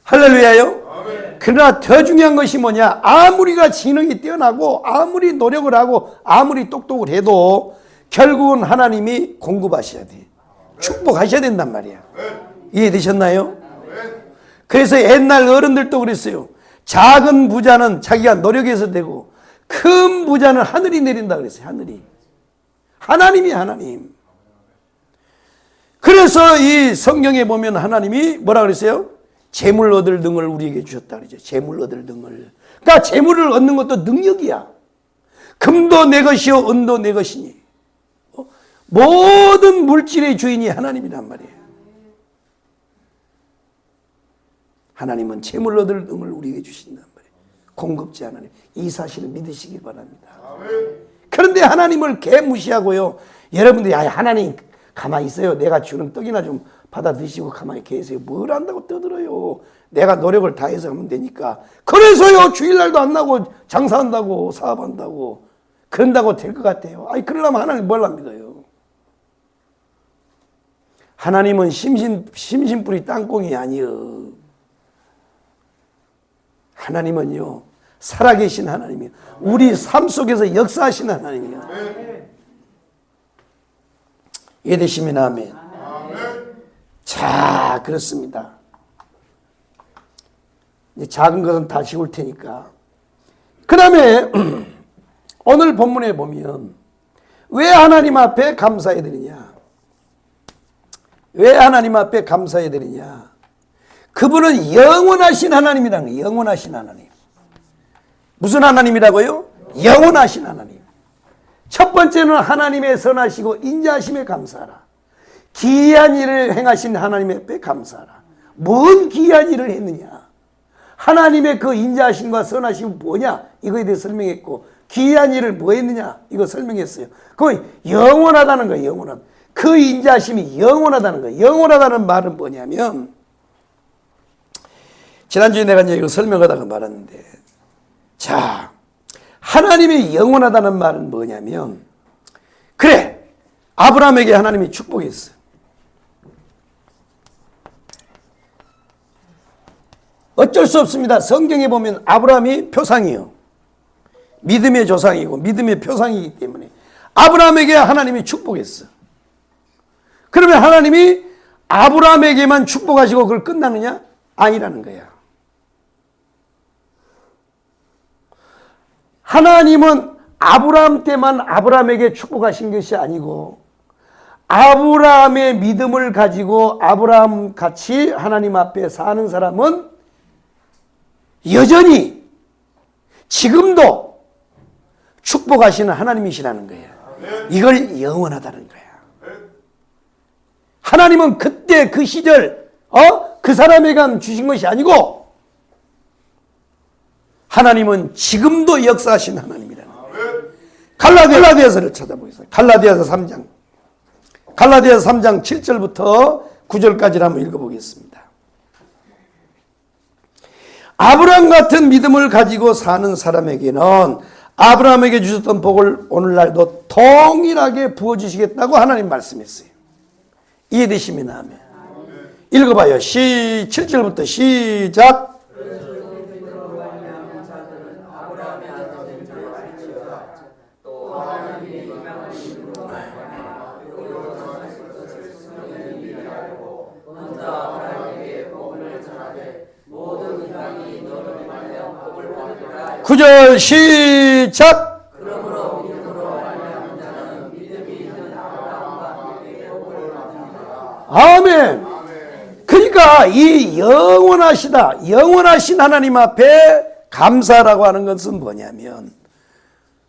할렐루야요. 그러나 더 중요한 것이 뭐냐? 아무리가 지능이 뛰어나고 아무리 노력을 하고 아무리 똑똑을 해도 결국은 하나님이 공급하셔야 돼. 축복하셔야 된단 말이야. 이해되셨나요? 그래서 옛날 어른들도 그랬어요. 작은 부자는 자기가 노력해서 되고 큰 부자는 하늘이 내린다 그랬어요. 하늘이. 하나님이 하나님. 그래서 이 성경에 보면 하나님이 뭐라 그랬어요? 재물 얻을 등을 우리에게 주셨다 그러죠. 재물 얻을 등을. 그러니까 재물을 얻는 것도 능력이야. 금도 내 것이요 은도 내 것이니. 모든 물질의 주인이 하나님이란 말이에요. 하나님은 재물 얻을 등을 우리에게 주신단 말이에요. 공급자 하나님. 이 사실을 믿으시기 바랍니다. 그런데 하나님을 개무시하고요. 여러분들이 하나님 가만히 있어요. 내가 주는 떡이나 좀 받아 드시고 가만히 계세요. 뭘 한다고 떠들어요. 내가 노력을 다해서 하면 되니까. 그래서요, 주일날도 안 나고 장사한다고 사업한다고 그런다고 될 것 같아요. 그러려면 하나님 뭘 안 믿어요. 하나님은 심신뿌리 땅콩이 아니요. 하나님은요, 살아계신 하나님이요. 우리 삶 속에서 역사하신 하나님이요. 이해되시면 아멘. 자, 그렇습니다. 이제 작은 것은 다 지울 테니까. 그 다음에 오늘 본문에 보면 왜 하나님 앞에 감사해야 되느냐? 왜 하나님 앞에 감사해야 되느냐? 그분은 영원하신 하나님이라는 거예요. 영원하신 하나님. 무슨 하나님이라고요? 영원하신 하나님. 첫 번째는 하나님의 선하시고 인자하심에 감사하라. 기이한 일을 행하신 하나님 앞에 감사하라. 뭔 기이한 일을 했느냐? 하나님의 그 인자하심과 선하심은 뭐냐? 이거에 대해 설명했고, 기이한 일을 뭐 했느냐? 이거 설명했어요. 그 영원하다는 거예요. 영원하다. 그 인자하심이 영원하다는 거예요. 영원하다는 말은 뭐냐면, 지난주에 내가 이제 이거 설명하다가 말았는데, 자, 하나님이 영원하다는 말은 뭐냐면, 그래, 아브라함에게 하나님이 축복했어요. 어쩔 수 없습니다. 성경에 보면 아브라함이 표상이에요. 믿음의 조상이고 믿음의 표상이기 때문에 아브라함에게 하나님이 축복했어. 그러면 하나님이 아브라함에게만 축복하시고 그걸 끝나느냐? 아니라는 거야. 하나님은 아브라함 때만 아브라함에게 축복하신 것이 아니고 아브라함의 믿음을 가지고 아브라함 같이 하나님 앞에 사는 사람은 여전히 지금도 축복하시는 하나님이시라는 거예요. 이걸 영원하다는 거야. 하나님은 그때 그 시절 그 사람에게 주신 것이 아니고 하나님은 지금도 역사하신 하나님이라는 거예요. 갈라디아서를 찾아보겠습니다. 갈라디아서 3장 7절부터 9절까지를 한번 읽어보겠습니다. 아브라함 같은 믿음을 가지고 사는 사람에게는 아브라함에게 주셨던 복을 오늘날도 동일하게 부어주시겠다고 하나님 말씀했어요. 이해되시면 아멘. 읽어봐요. 7절부터 시작. 구절 시작. 아멘. 그러니까 이 영원하신 하나님 앞에 감사라고 하는 것은 뭐냐면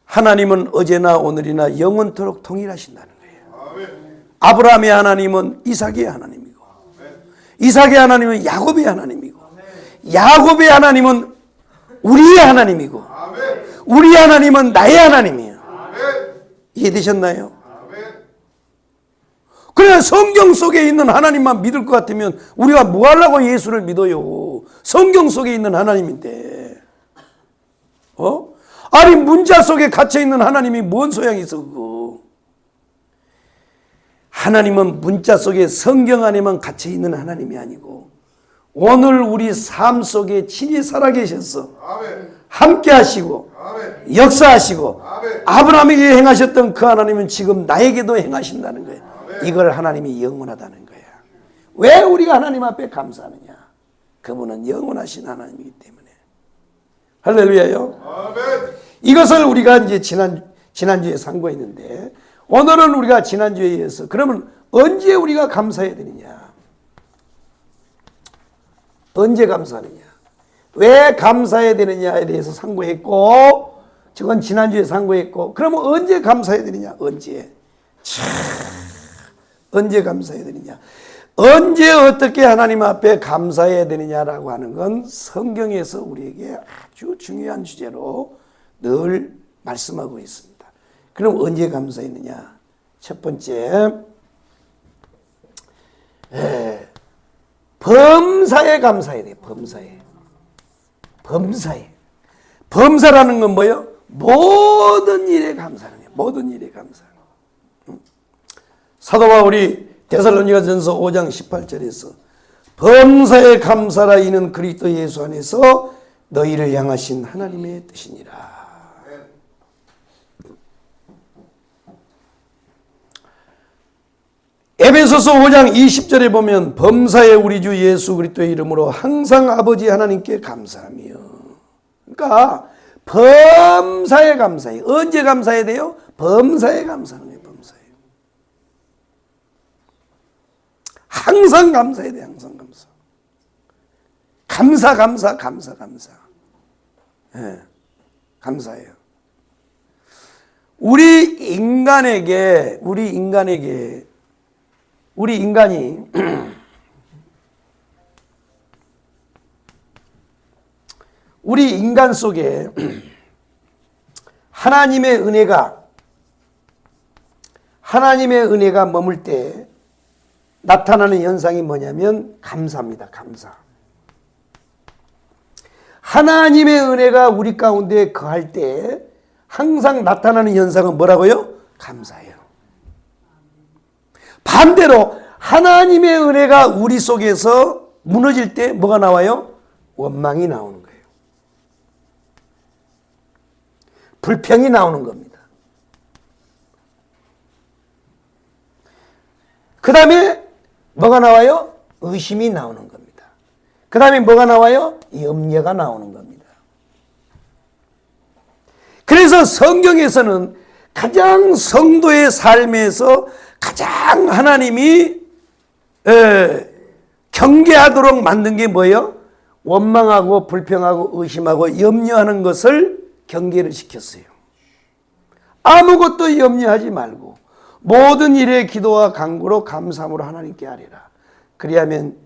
하나님은 어제나 오늘이나 영원토록 동일하신다는 거예요. 아브라함의 하나님은 이삭의 하나님이고 이삭의 하나님은 야곱의 하나님이고 야곱의 하나님은 우리의 하나님이고 우리의 하나님은 나의 하나님이에요. 이해되셨나요? 그래 성경 속에 있는 하나님만 믿을 것 같으면 우리가 뭐 하려고 예수를 믿어요? 성경 속에 있는 하나님인데 아니 문자 속에 갇혀있는 하나님이 뭔 소양이 있어 그거. 하나님은 문자 속에 성경 안에만 갇혀있는 하나님이 아니고 오늘 우리 삶 속에 친히 살아계셔서 함께 하시고 역사하시고 아브라함에게 행하셨던 그 하나님은 지금 나에게도 행하신다는 거예요. 이걸 하나님이 영원하다는 거야. 왜 우리가 하나님 앞에 감사하느냐? 그분은 영원하신 하나님이기 때문에. 할렐루야요. 이것을 우리가 이제 지난주에 상고했는데 오늘은 우리가 지난주에 이어서 그러면 언제 우리가 감사해야 되느냐? 언제 감사하느냐? 왜 감사해야 되느냐에 대해서 상고했고 저건 지난주에 상고했고 그러면 언제 감사해야 되느냐? 언제 감사해야 되느냐? 언제 어떻게 하나님 앞에 감사해야 되느냐라고 하는 건 성경에서 우리에게 아주 중요한 주제로 늘 말씀하고 있습니다. 그럼 언제 감사했느냐? 첫 번째 범사에 감사해야 돼요. 범사라는 건 뭐예요? 모든 일에 감사하는 거예요. 모든 일에 감사하는 거예요. 사도 바울이 데살로니가전서 5장 18절에서 범사에 감사라 이는 그리스도 예수 안에서 너희를 향하신 하나님의 뜻이니라. 에베소서 5장 20절에 보면 범사에 우리 주 예수 그리스도의 이름으로 항상 아버지 하나님께 감사하며. 그러니까 범사에 감사해. 언제 감사해야 돼요? 범사에 감사하는 거예요. 범사에. 항상 감사해야 돼. 항상 감사. 감사. 예, 감사해요. 우리 인간이 우리 인간 속에 하나님의 은혜가 머물 때 나타나는 현상이 뭐냐면 감사입니다. 감사. 하나님의 은혜가 우리 가운데 거할 때 항상 나타나는 현상은 뭐라고요? 감사예요. 반대로 하나님의 은혜가 우리 속에서 무너질 때 뭐가 나와요? 원망이 나오는 거예요. 불평이 나오는 겁니다. 그 다음에 뭐가 나와요? 의심이 나오는 겁니다. 그 다음에 뭐가 나와요? 염려가 나오는 겁니다. 그래서 성경에서는 가장 성도의 삶에서 가장 하나님이 경계하도록 만든 게 뭐예요? 원망하고 불평하고 의심하고 염려하는 것을 경계를 시켰어요. 아무것도 염려하지 말고 모든 일에 기도와 간구로 감사함으로 하나님께 아뢰라. 그리하면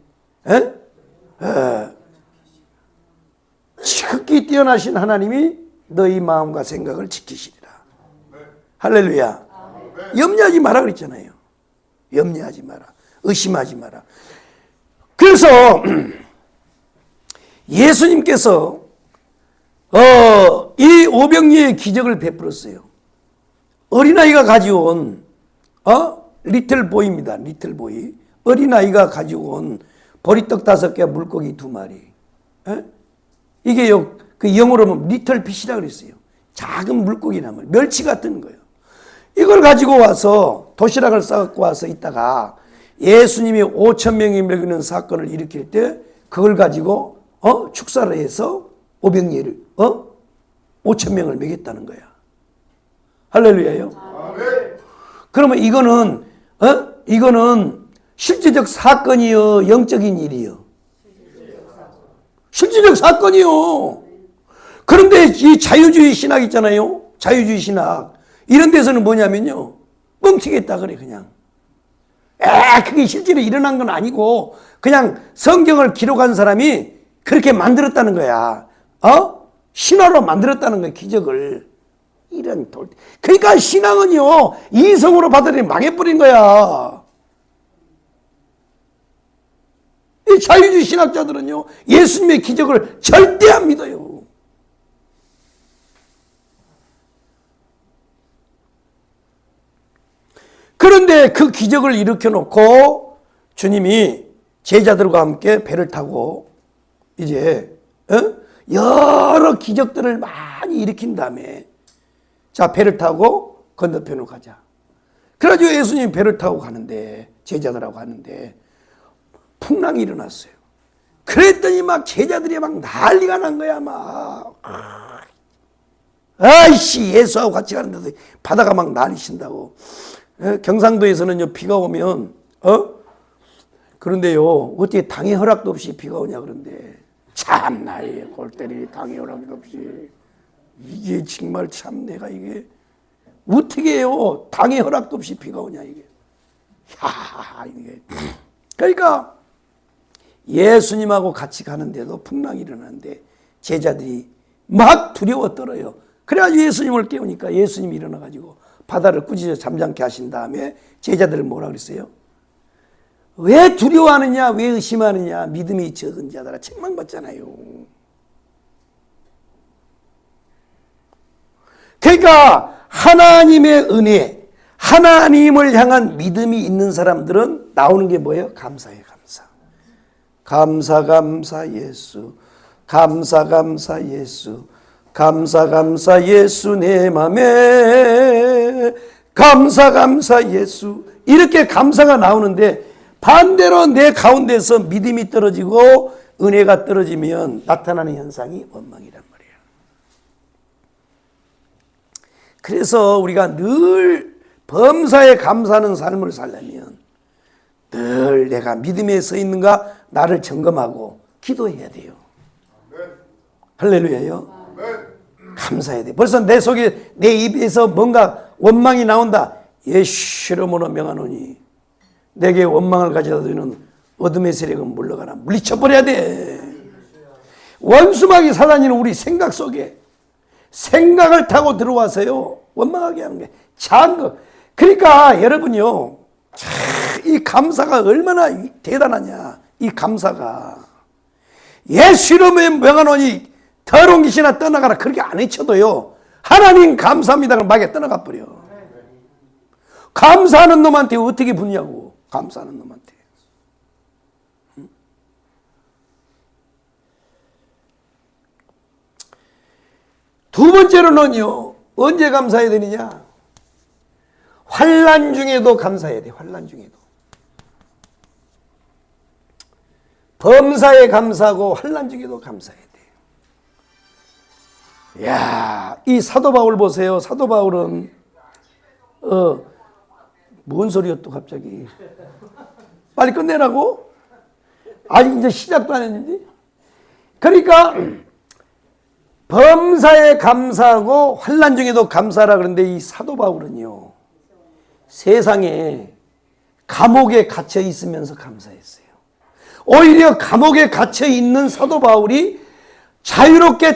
지극히 뛰어나신 하나님이 너희 마음과 생각을 지키시리라. 할렐루야. 염려하지 마라 그랬잖아요. 염려하지 마라. 의심하지 마라. 그래서 예수님께서 이 오병이의 기적을 베풀었어요. 어린아이가 가져온 리틀 보이입니다. 리틀 보이. 어린아이가 가지고 온 보리떡 5개, 물고기 2마리. 이게 그 영어로 보면 리틀 피시라 그랬어요. 작은 물고기나 멸치 같은 거예요. 이걸 가지고 와서 도시락을 싸갖고 와서 있다가 예수님이 5,000명이 먹이는 사건을 일으킬 때 그걸 가지고 축사를 해서 오병이를 5,000명을 먹였다는 거야. 할렐루야요. 그러면 이거는 실제적 사건이요, 영적인 일이요. 실제적 사건이요. 그런데 이 자유주의 신학 있잖아요. 자유주의 신학. 이런 데서는 뭐냐면요. 뻥튀겠다 그래 그냥. 그게 실제로 일어난 건 아니고 그냥 성경을 기록한 사람이 그렇게 만들었다는 거야. 신화로 만들었다는 거야. 기적을. 이런 돌. 그러니까 신앙은요. 이성으로 받아들이면 망해버린 거야. 이 자유주의 신학자들은요. 예수님의 기적을 절대 안 믿어요. 그런데 그 기적을 일으켜 놓고 주님이 제자들과 함께 배를 타고 이제 여러 기적들을 많이 일으킨 다음에 자 배를 타고 건너편으로 가자. 그래가지고 예수님이 배를 타고 가는데 제자들하고 가는데 풍랑이 일어났어요. 그랬더니 막 제자들이 막 난리가 난 거야 막. 아이씨 예수하고 같이 가는데도 바다가 막 난리 친다고. 경상도에서는요 비가 오면 그런데요 어떻게 당의 허락도 없이 비가 오냐 그런데 참나 골 때리 당의 허락도 없이 이게 정말 참 내가 이게 어떻게 해요 당의 허락도 없이 비가 오냐 이게 이게 그러니까 예수님하고 같이 가는데도 풍랑이 일어나는데 제자들이 막 두려워 떨어요. 그래가지고 예수님을 깨우니까 예수님이 일어나가지고 바다를 꾸짖어 잠잠케 하신 다음에 제자들을 뭐라 그랬어요? 왜 두려워하느냐? 왜 의심하느냐? 믿음이 적은 자들아 책망받잖아요. 그러니까 하나님의 은혜, 하나님을 향한 믿음이 있는 사람들은 나오는 게 뭐예요? 감사예요. 감사. 감사 예수. 감사 예수. 감사 예수 내 맘에 감사 예수 이렇게 감사가 나오는데 반대로 내 가운데서 믿음이 떨어지고 은혜가 떨어지면 나타나는 현상이 원망이란 말이에요. 그래서 우리가 늘 범사에 감사하는 삶을 살려면 늘 늘 내가 믿음에 서 있는가 나를 점검하고 기도해야 돼요. 할렐루야요. 감사해야 돼. 벌써 내 속에 내 입에서 뭔가 원망이 나온다. 예수 이름으로 명하노니 내게 원망을 가져다 주는 어둠의 세력은 물러가라. 물리쳐버려야 돼. 원수마귀 사단이는 우리 생각 속에 생각을 타고 들어와서요 원망하게 하는 게 작은 거. 그러니까 여러분요 이 감사가 얼마나 대단하냐. 이 감사가 예수 이름에 명하노니 더러운 귀신아 떠나가라. 그렇게 안 외쳐도요 하나님 감사합니다 그럼 마귀가 떠나가 버려. 감사하는 놈한테 어떻게 붙냐고. 감사하는 놈한테. 두 번째로는요 언제 감사해야 되느냐. 환난 중에도 감사해야 돼. 환난 중에도. 범사에 감사하고 환난 중에도 감사해야 돼. 이야, 이 사도 바울 보세요. 사도 바울은 뭔 소리야 또 갑자기. 빨리 끝내라고? 아직 이제 시작도 안 했는데. 그러니까 범사에 감사하고 환난 중에도 감사하라 그러는데 이 사도 바울은요 세상에 감옥에 갇혀 있으면서 감사했어요. 오히려 감옥에 갇혀 있는 사도 바울이 자유롭게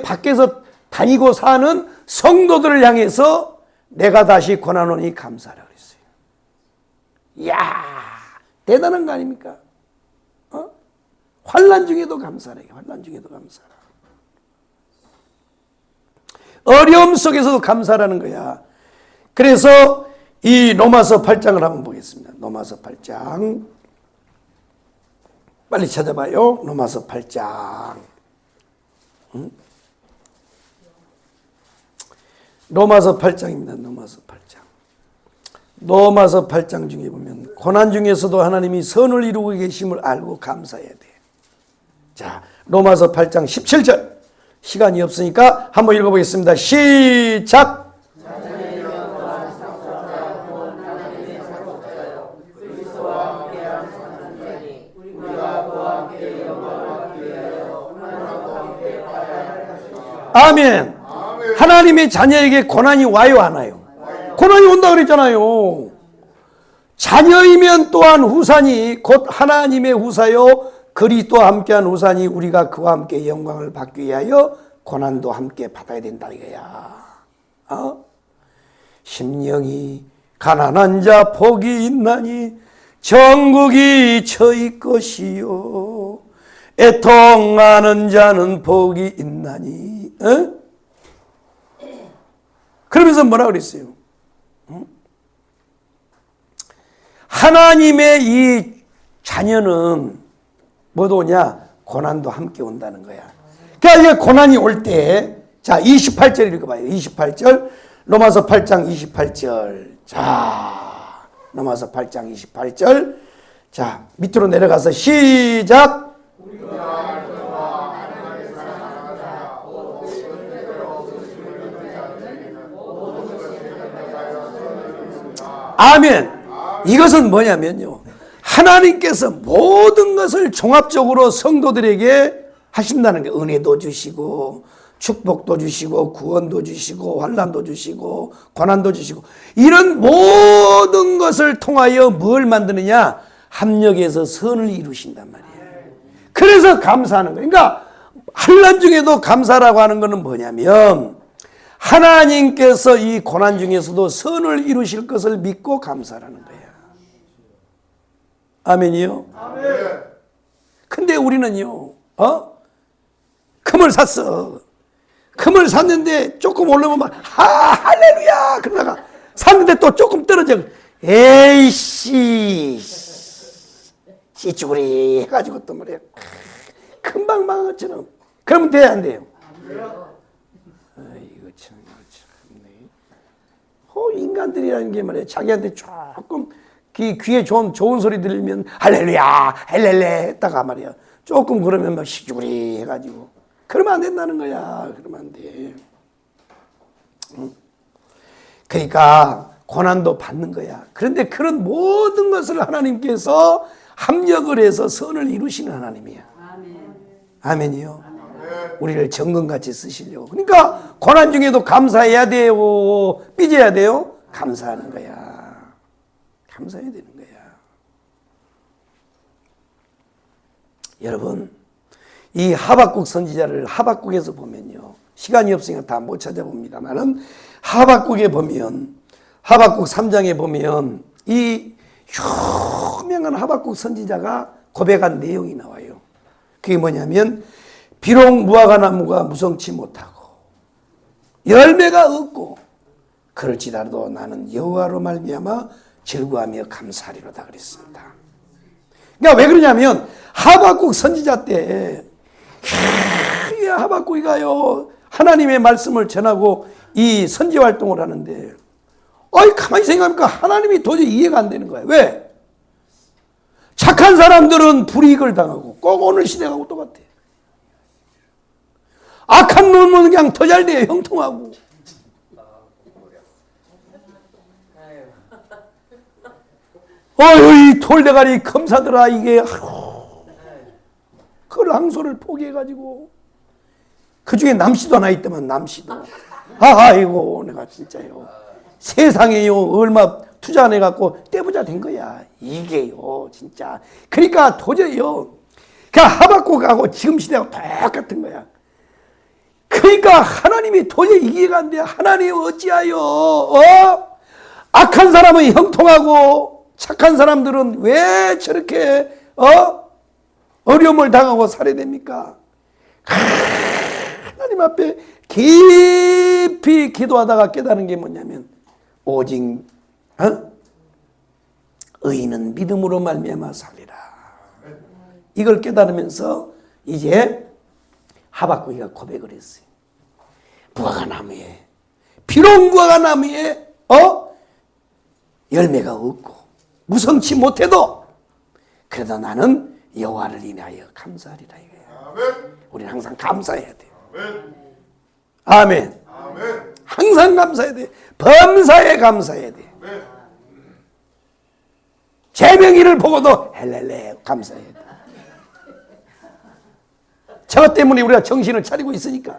밖에서 다니고 사는 성도들을 향해서 내가 다시 권하노니 감사하라 그랬어요. 이야, 대단한 거 아닙니까? 환난 중에도 감사하라. 환난 중에도 감사하라. 어려움 속에서도 감사라는 거야. 그래서 이 로마서 8장을 한번 보겠습니다. 로마서 8장. 빨리 찾아봐요. 로마서 8장. 로마서 8장입니다. 로마서 8장. 로마서 8장 중에 보면 고난 중에서도 하나님이 선을 이루고 계심을 알고 감사해야 돼. 자, 로마서 8장 17절. 시간이 없으니까 한번 읽어보겠습니다. 시작! 아멘. 하나님의 자녀에게 고난이 와요, 안 와요? 고난이 온다 그랬잖아요. 자녀이면 또한 후사니 곧 하나님의 후사요 그리스도와 함께한 후사니 우리가 그와 함께 영광을 받기 위하여 고난도 함께 받아야 된다 이거야. 심령이 가난한 자 복이 있나니 천국이 저희 것이요 애통하는 자는 복이 있나니. 그러면서 뭐라 그랬어요? 하나님의 이 자녀는 뭐도 오냐? 고난도 함께 온다는 거야. 그러니까 이게 고난이 올 때, 자, 28절 읽어봐요. 28절. 로마서 8장 28절. 자, 로마서 8장 28절. 자, 밑으로 내려가서 시작. 아멘. 이것은 뭐냐면요. 하나님께서 모든 것을 종합적으로 성도들에게 하신다는 게 은혜도 주시고 축복도 주시고 구원도 주시고 환난도 주시고 고난도 주시고 이런 모든 것을 통하여 뭘 만드느냐? 합력해서 선을 이루신단 말이에요. 그래서 감사하는 거예요. 그러니까 환난 중에도 감사라고 하는 것은 뭐냐면 하나님께서 이 고난 중에서도 선을 이루실 것을 믿고 감사라는 거예요. 아멘이요? 아멘. 근데 우리는요, 금을 샀어. 금을 샀는데 조금 올라오면 막, 할렐루야! 그러다가 샀는데 또 조금 떨어져. 에이씨. 찌쭈구리 해가지고 또 말이야. 금방 망한 것처럼. 그러면 돼야 안 돼요? 이거 참. 인간들이라는 게 말이야. 자기한테 조금 귀에 좋은 소리 들리면 할렐루야, 할렐레 했다가 말이야. 조금 그러면 막 시주구리 해가지고. 그러면 안 된다는 거야. 그러면 안 돼. 그러니까 고난도 받는 거야. 그런데 그런 모든 것을 하나님께서 합력을 해서 선을 이루시는 하나님이야. 아멘이요. 우리를 정금같이 쓰시려고. 그러니까 고난 중에도 감사해야 돼요. 삐져야 돼요. 감사하는 거야. 감사해야 되는 거야. 여러분, 이 하박국 선지자를 하박국에서 보면요, 시간이 없으니까 다 못 찾아봅니다만은 하박국에 보면, 하박국 3장에 보면 이 유명한 하박국 선지자가 고백한 내용이 나와요. 그게 뭐냐면, 비록 무화과 나무가 무성치 못하고 열매가 없고 그럴지라도 나는 여호와로 말미암아 즐거워하며 감사하리로다 그랬습니다. 그러니까 왜 그러냐면 하박국 선지자 때 하박국이가요 하나님의 말씀을 전하고 이 선지 활동을 하는데 가만히 생각하니까 하나님이 도저히 이해가 안 되는 거예요. 왜? 착한 사람들은 불이익을 당하고 꼭 오늘 시대하고 똑같아. 악한 놈은 그냥 더 잘 돼요. 형통하고. 이 돌대가리 검사들아 이게 그걸 항소를 포기해가지고 그 중에 남씨도 하나 있더만 남씨도 아이고 내가 진짜요 세상에요 얼마 투자 안 해갖고 떼부자 된 거야 이게요 진짜. 그러니까 도저히요 그냥 하박국하고 지금 시대하고 똑같은 거야. 그러니까 하나님이 도저히 이해가 안 돼. 하나님 어찌하여 악한 사람은 형통하고 착한 사람들은 왜 저렇게 어려움을 당하고 살아야 됩니까? 하나님 앞에 깊이 기도하다가 깨달은 게 뭐냐면 오직 의인은 믿음으로 말미암아 살리라. 이걸 깨달으면서 이제 하박국이가 고백을 했어요. 무화과 나무에 비록 무화과 나무에 열매가 없고 무성치 못해도 그래도 나는 여호와를 인하여 감사하리라 이거야. 우리는 항상 감사해야 돼요. 아멘. 아멘. 항상 감사해야 돼. 범사에 감사해야 돼. 제명의를 보고도 헬렐레 감사해야 돼. 저 때문에 우리가 정신을 차리고 있으니까.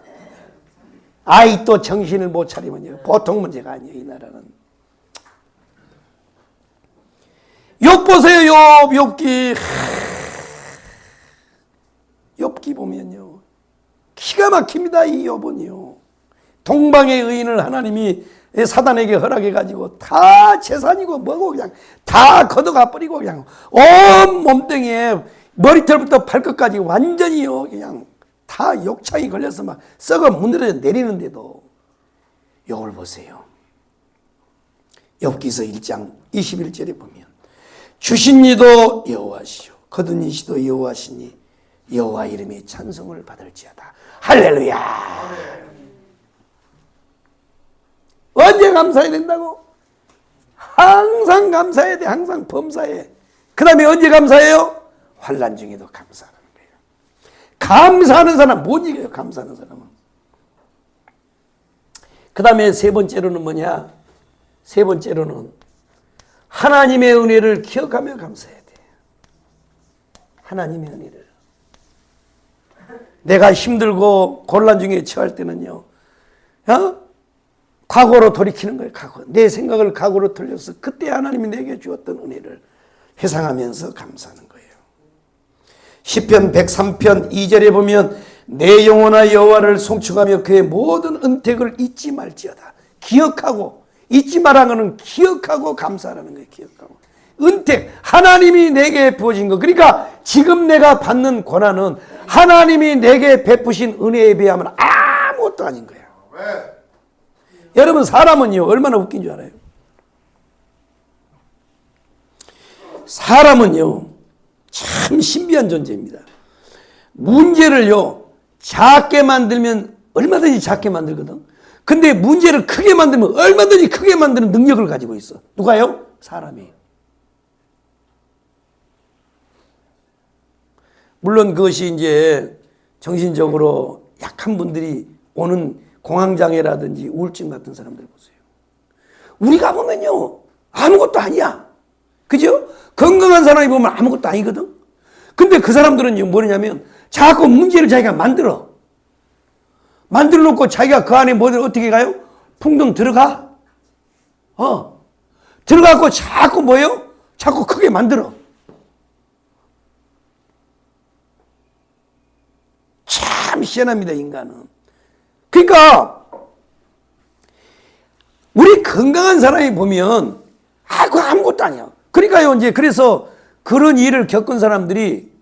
또 정신을 못 차리면요 보통 문제가 아니에요. 이 나라는. 욥 보세요. 욥기 보면요 기가 막힙니다. 이 욥은요 동방의 의인을 하나님이 사단에게 허락해가지고 다 재산이고 뭐고 그냥 다 걷어가 버리고 그냥 온 몸뚱이에 머리털부터 발끝까지 완전히요 그냥 다 욕창이 걸려서 막 썩어 무너져 내리는데도 욥을 보세요. 욥기서 1장 21절에 보면 주신 이도 여호와시요 거둔 이시도 여호와시니 여호와 이름이 찬송을 받을지어다. 할렐루야. 언제 감사해야 된다고? 항상 감사해야 돼. 항상 범사해. 그 다음에 언제 감사해요? 환난 중에도 감사하는 거예요. 감사하는 사람 못 이겨요. 감사하는 사람은. 그 다음에 세 번째로는 뭐냐? 세 번째로는 하나님의 은혜를 기억하며 감사해야 돼. 하나님의 은혜를. 내가 힘들고 곤란 중에 처할 때는요. 과거로 돌이키는 거예요. 과거. 내 생각을 과거로 돌려서 그때 하나님이 내게 주었던 은혜를 회상하면서 감사하는 거예요. 시편 103편 2절에 보면 내 영혼아 여호와를 송축하며 그의 모든 은택을 잊지 말지어다. 기억하고 잊지 말라는 것은 기억하고 감사하라는 거예요. 기억하고. 은택 하나님이 내게 부어진 것. 그러니까 지금 내가 받는 고난은 하나님이 내게 베푸신 은혜에 비하면 아무것도 아닌 거예요. 여러분 사람은요 얼마나 웃긴 줄 알아요? 사람은요 참 신비한 존재입니다. 문제를요 작게 만들면 얼마든지 작게 만들거든. 근데 문제를 크게 만들면 얼마든지 크게 만드는 능력을 가지고 있어. 누가요? 사람이. 물론 그것이 이제 정신적으로 약한 분들이 오는 공황장애라든지 우울증 같은 사람들 보세요. 우리가 보면요, 아무것도 아니야. 그죠? 건강한 사람이 보면 아무것도 아니거든. 근데 그 사람들은 뭐냐면 자꾸 문제를 자기가 만들어 놓고 자기가 그 안에 뭐를 어떻게 가요? 풍덩 들어가. 들어가고 자꾸 뭐요? 자꾸 크게 만들어. 참 희한합니다, 인간은. 그러니까 우리 건강한 사람이 보면 그거 아무것도 아니야. 그러니까요, 이제 그래서 그런 일을 겪은 사람들이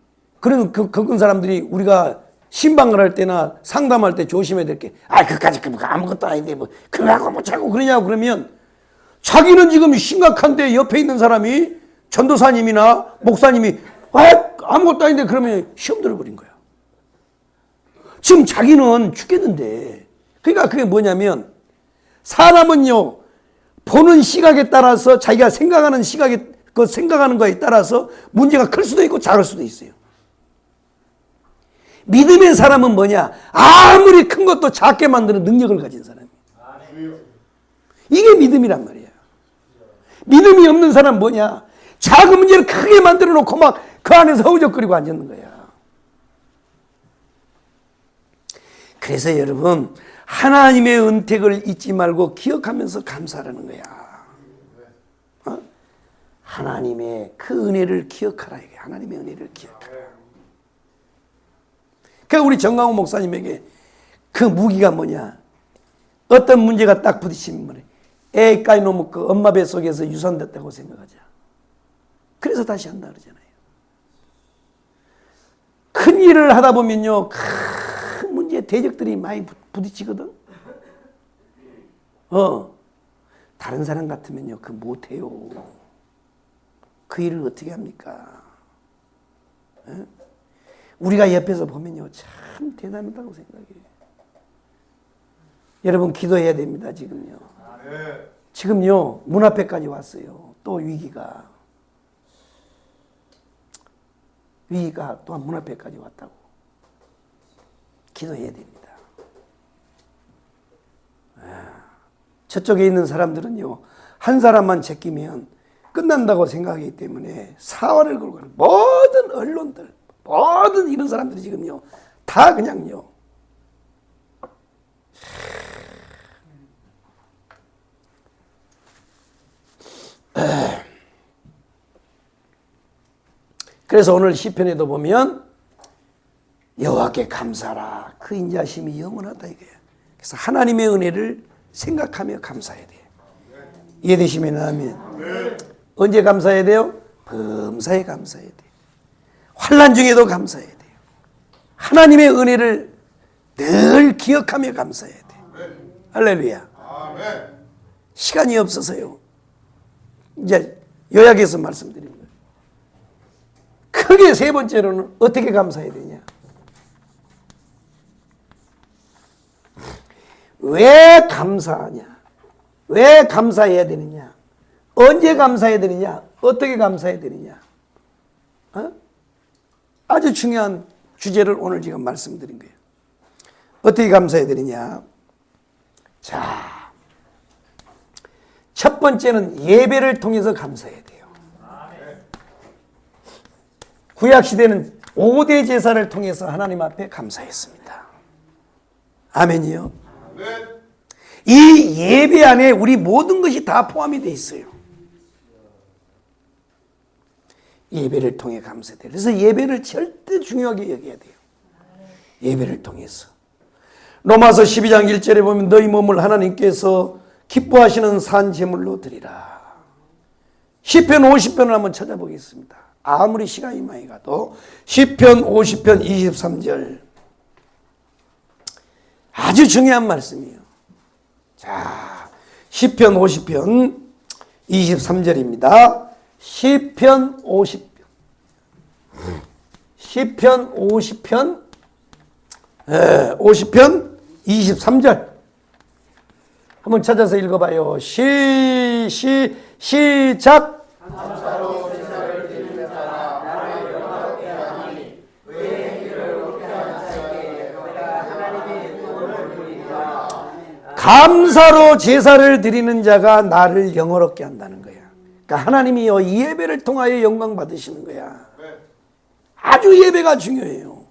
우리가 신방을 할 때나 상담할 때 조심해야 될 게, 그까짓 아무것도 아닌데 그거 하고 뭐 자꾸 그러냐고 그러면 자기는 지금 심각한데 옆에 있는 사람이 전도사님이나 목사님이 아무것도 아닌데 그러면 시험 들어버린 거야. 지금 자기는 죽겠는데. 그러니까 그게 뭐냐면 사람은요, 보는 시각에 따라서 자기가 생각하는 생각하는 거에 따라서 문제가 클 수도 있고 작을 수도 있어요. 믿음의 사람은 뭐냐? 아무리 큰 것도 작게 만드는 능력을 가진 사람이에요. 이게 믿음이란 말이에요. 믿음이 없는 사람은 뭐냐? 작은 문제를 크게 만들어 놓고 막 그 안에서 허우적거리고 앉는 거야. 그래서 여러분, 하나님의 은택을 잊지 말고 기억하면서 감사하라는 거야. 하나님의 그 은혜를 기억하라. 하나님의 은혜를 기억하라. 그러니까 우리 정강호 목사님에게 그 무기가 뭐냐? 어떤 문제가 딱 부딪히면 뭐래? 애까지 놓으면 그 엄마 뱃속에서 유산됐다고 생각하자. 그래서 다시 한다 그러잖아요. 큰 일을 하다 보면요, 큰 문제, 대적들이 많이 부딪히거든. 다른 사람 같으면요, 그 못해요. 그 일을 어떻게 합니까? 우리가 옆에서 보면요, 참 대단하다고 생각해요. 여러분, 기도해야 됩니다, 지금요. 지금요, 문 앞에까지 왔어요. 또 위기가 또한 문 앞에까지 왔다고. 기도해야 됩니다. 저쪽에 있는 사람들은요, 한 사람만 제끼면 끝난다고 생각하기 때문에 사활을 걸고 하는 모든 언론들, 모든 이런 사람들이 지금요, 다 그냥요, 그래서 오늘 시편에도 보면 여호와께 감사하라. 그 인자심이 영원하다 이거예요. 그래서 하나님의 은혜를 생각하며 감사해야 돼요. 이해되시면 아멘. 언제 감사해야 돼요? 범사에 감사해야 돼요. 환난 중에도 감사해야 돼요. 하나님의 은혜를 늘 기억하며 감사해야 돼요. 할렐루야. 시간이 없어서요, 이제 요약해서 말씀드립니다. 크게 세 번째로는 어떻게 감사해야 되냐? 왜 감사하냐? 왜 감사해야 되느냐? 언제 감사해야 되느냐? 어떻게 감사해야 되느냐? 아주 중요한 주제를 오늘 지금 말씀드린 거예요. 어떻게 감사해야 되느냐? 자, 첫 번째는 예배를 통해서 감사해야 돼요. 구약시대는 5대 제사를 통해서 하나님 앞에 감사했습니다. 아멘이요. 이 예배 안에 우리 모든 것이 다 포함이 되어 있어요. 예배를 통해 감사해야 돼요. 그래서 예배를 절대 중요하게 여겨야 돼요. 예배를 통해서. 로마서 12장 1절에 보면 너희 몸을 하나님께서 기뻐하시는 산 제물로 드리라. 시편 50편을 한번 찾아보겠습니다. 아무리 시간이 많이 가도 시편 50편 23절 아주 중요한 말씀이에요. 자, 시편 50편 23절입니다. 시편 50편 50편 23절 한번 찾아서 읽어봐요. 시작. 감사로 제사를 드리는 자가 나를 영화롭게 한다는 거야. 그러니까 하나님이요, 이 예배를 통하여 영광 받으시는 거야. 아주 예배가 중요해요.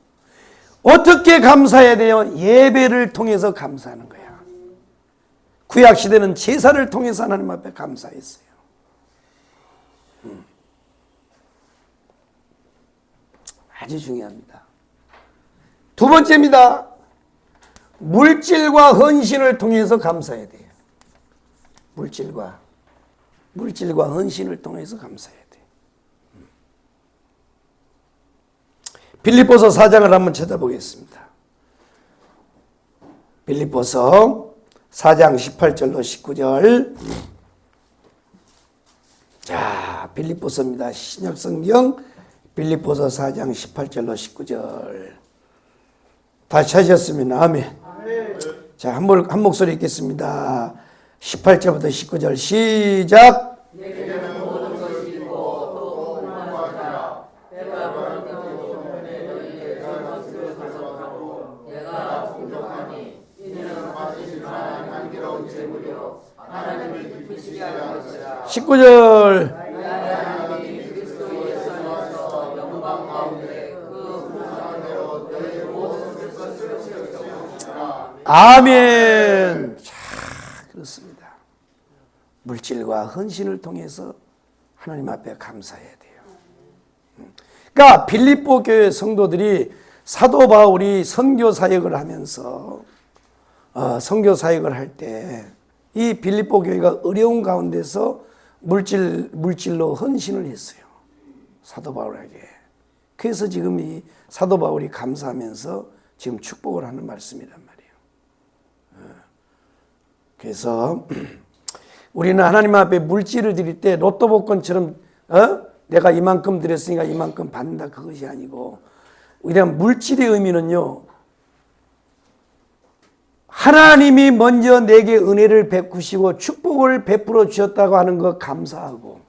어떻게 감사해야 돼요? 예배를 통해서 감사하는 거야. 구약시대는 제사를 통해서 하나님 앞에 감사했어요. 아주 중요합니다. 두 번째입니다. 물질과 헌신을 통해서 감사해야 돼요. 물질과 헌신을 통해서 감사해야 돼요. 빌립보서 4장을 한번 쳐다보겠습니다. 빌립보서 4장 18절로 19절. 자, 빌립보서입니다. 신약성경 빌립보서 4장 18절로 19절. 다 찾으셨으면 아멘. 자, 한 목소리 읽겠습니다. 18절부터 19절 시작. 내게는 모든 것이 있고 또 풍성하니라. 내가 그런 때문에 너희에게 전수를 가져가고 내가 풍족하니 이는 받으실 만한 향기로운 제물이요 하나님을 기쁘시게 하는 것이라. 19절. 하나님이 그리스도 예수 안에서 영광 가운데 그 풍성한 대로 너희 모든 것을 채우시라. 아멘. 자, 그렇습니다. 물질과 헌신을 통해서 하나님 앞에 감사해야 돼요. 그러니까 빌립보 교회 성도들이 사도 바울이 선교 사역을 하면서 선교 사역을 할 때 이 빌립보 교회가 어려운 가운데서 물질로 헌신을 했어요. 사도 바울에게. 그래서 지금 이 사도 바울이 감사하면서 지금 축복을 하는 말씀이란 말이에요. 그래서 우리는 하나님 앞에 물질을 드릴 때 로또 복권처럼 내가 이만큼 드렸으니까 이만큼 받는다, 그것이 아니고, 우리는 물질의 의미는요, 하나님이 먼저 내게 은혜를 베푸시고 축복을 베풀어 주셨다고 하는 것 감사하고,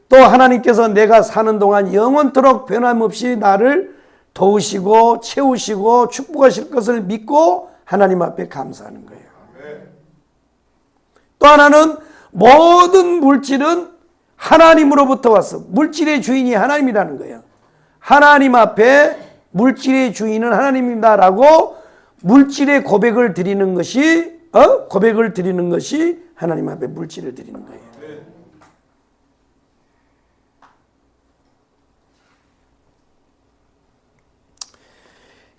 또 하나님께서 내가 사는 동안 영원토록 변함없이 나를 도우시고 채우시고 축복하실 것을 믿고 하나님 앞에 감사하는 거예요. 또 하나는 모든 물질은 하나님으로부터 왔어. 물질의 주인이 하나님이라는 거예요. 하나님 앞에 물질의 주인은 하나님입니다라고 물질의 고백을 드리는 것이 하나님 앞에 물질을 드리는 거예요.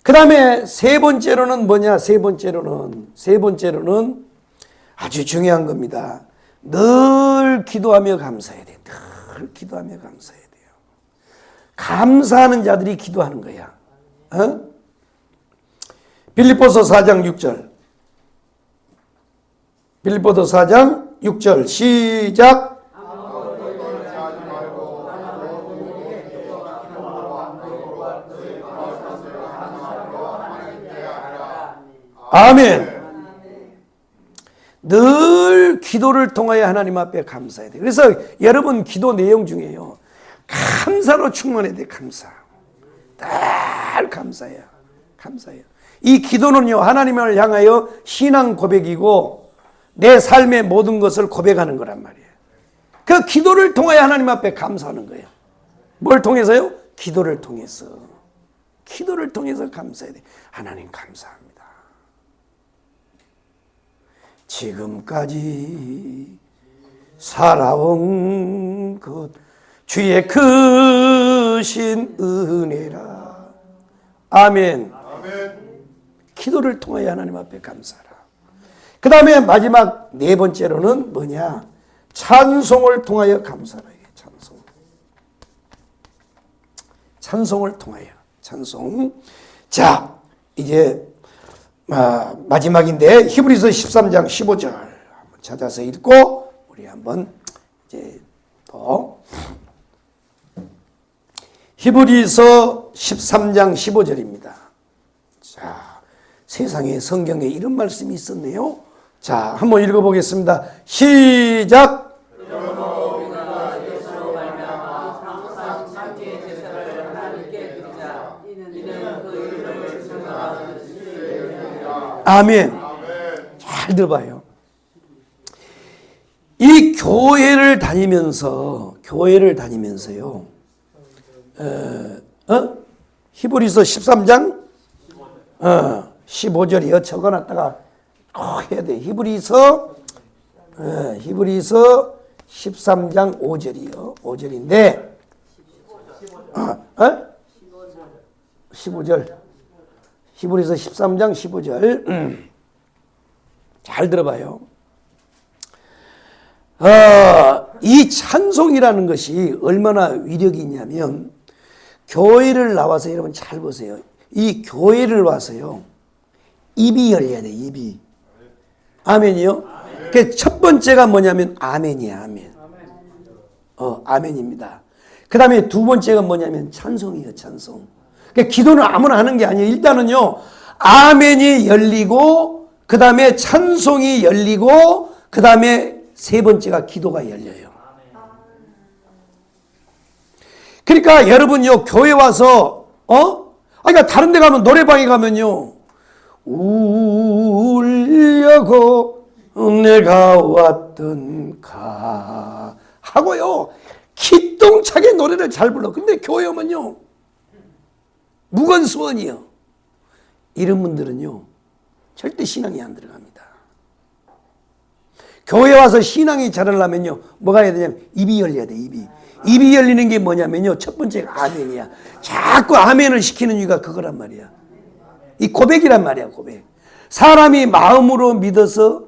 그 다음에 세 번째로는 뭐냐? 세 번째로는 아주 중요한 겁니다. 늘 기도하며 감사해야 돼요. 늘 기도하며 감사해야 돼요. 감사하는 자들이 기도하는 거야. 빌립보서 4장 6절. 빌립보서 4장 6절 시작. 아멘. 늘 기도를 통하여 하나님 앞에 감사해야 돼요. 그래서 여러분 기도 내용 중에요, 감사로 충만해야 돼요. 감사. 늘 감사해요. 감사해요. 이 기도는요, 하나님을 향하여 신앙 고백이고 내 삶의 모든 것을 고백하는 거란 말이에요. 그 기도를 통하여 하나님 앞에 감사하는 거예요. 뭘 통해서요? 기도를 통해서. 기도를 통해서 감사해야 돼요. 하나님 감사합니다. 지금까지 살아온 것 주의 크신 은혜라. 아멘. 기도를 통하여 하나님 앞에 감사하라. 그 다음에 마지막 네 번째로는 뭐냐? 찬송을 통하여 감사하라. 찬송을 통하여. 찬송. 자, 이제 마지막인데 히브리서 13장 15절 한번 찾아서 읽고 우리 한번 이제 또 히브리서 13장 15절입니다. 자, 세상에 성경에 이런 말씀이 있었네요. 자, 한번 읽어보겠습니다. 시작. 아멘. 잘 들어봐요. 이 교회를 다니면서요. 히브리서 13장 15절이요. 적어놨다가 해야 돼. 히브리서 13장 5절이요. 5절인데 15절. 히브리서 13장 15절. 잘 들어봐요. 이 찬송이라는 것이 얼마나 위력이 있냐면 교회를 나와서 여러분 잘 보세요. 이 교회를 와서요. 입이 열려야 돼. 입이. 아멘이요. 그 첫 번째가 뭐냐면 아멘이야. 아멘. 아멘입니다. 그 다음에 두 번째가 뭐냐면 찬송이에요. 찬송. 그러니까 기도는 아무나 하는 게 아니에요. 일단은요. 아멘이 열리고 그 다음에 찬송이 열리고 그 다음에 세 번째가 기도가 열려요. 그러니까 여러분요. 교회 와서 그러니까 다른 데 가면 노래방에 가면요. 울려고 내가 왔던가 하고요. 기똥차게 노래를 잘 불러. 근데 교회 오면요. 무건수원이요. 이런 분들은요. 절대 신앙이 안 들어갑니다. 교회 와서 신앙이 자라려면요. 뭐가 해야 되냐면 입이 열려야 돼. 입이 열리는 게 뭐냐면요. 첫 번째가 아멘이야. 자꾸 아멘을 시키는 이유가 그거란 말이야. 이 고백이란 말이야. 고백. 사람이 마음으로 믿어서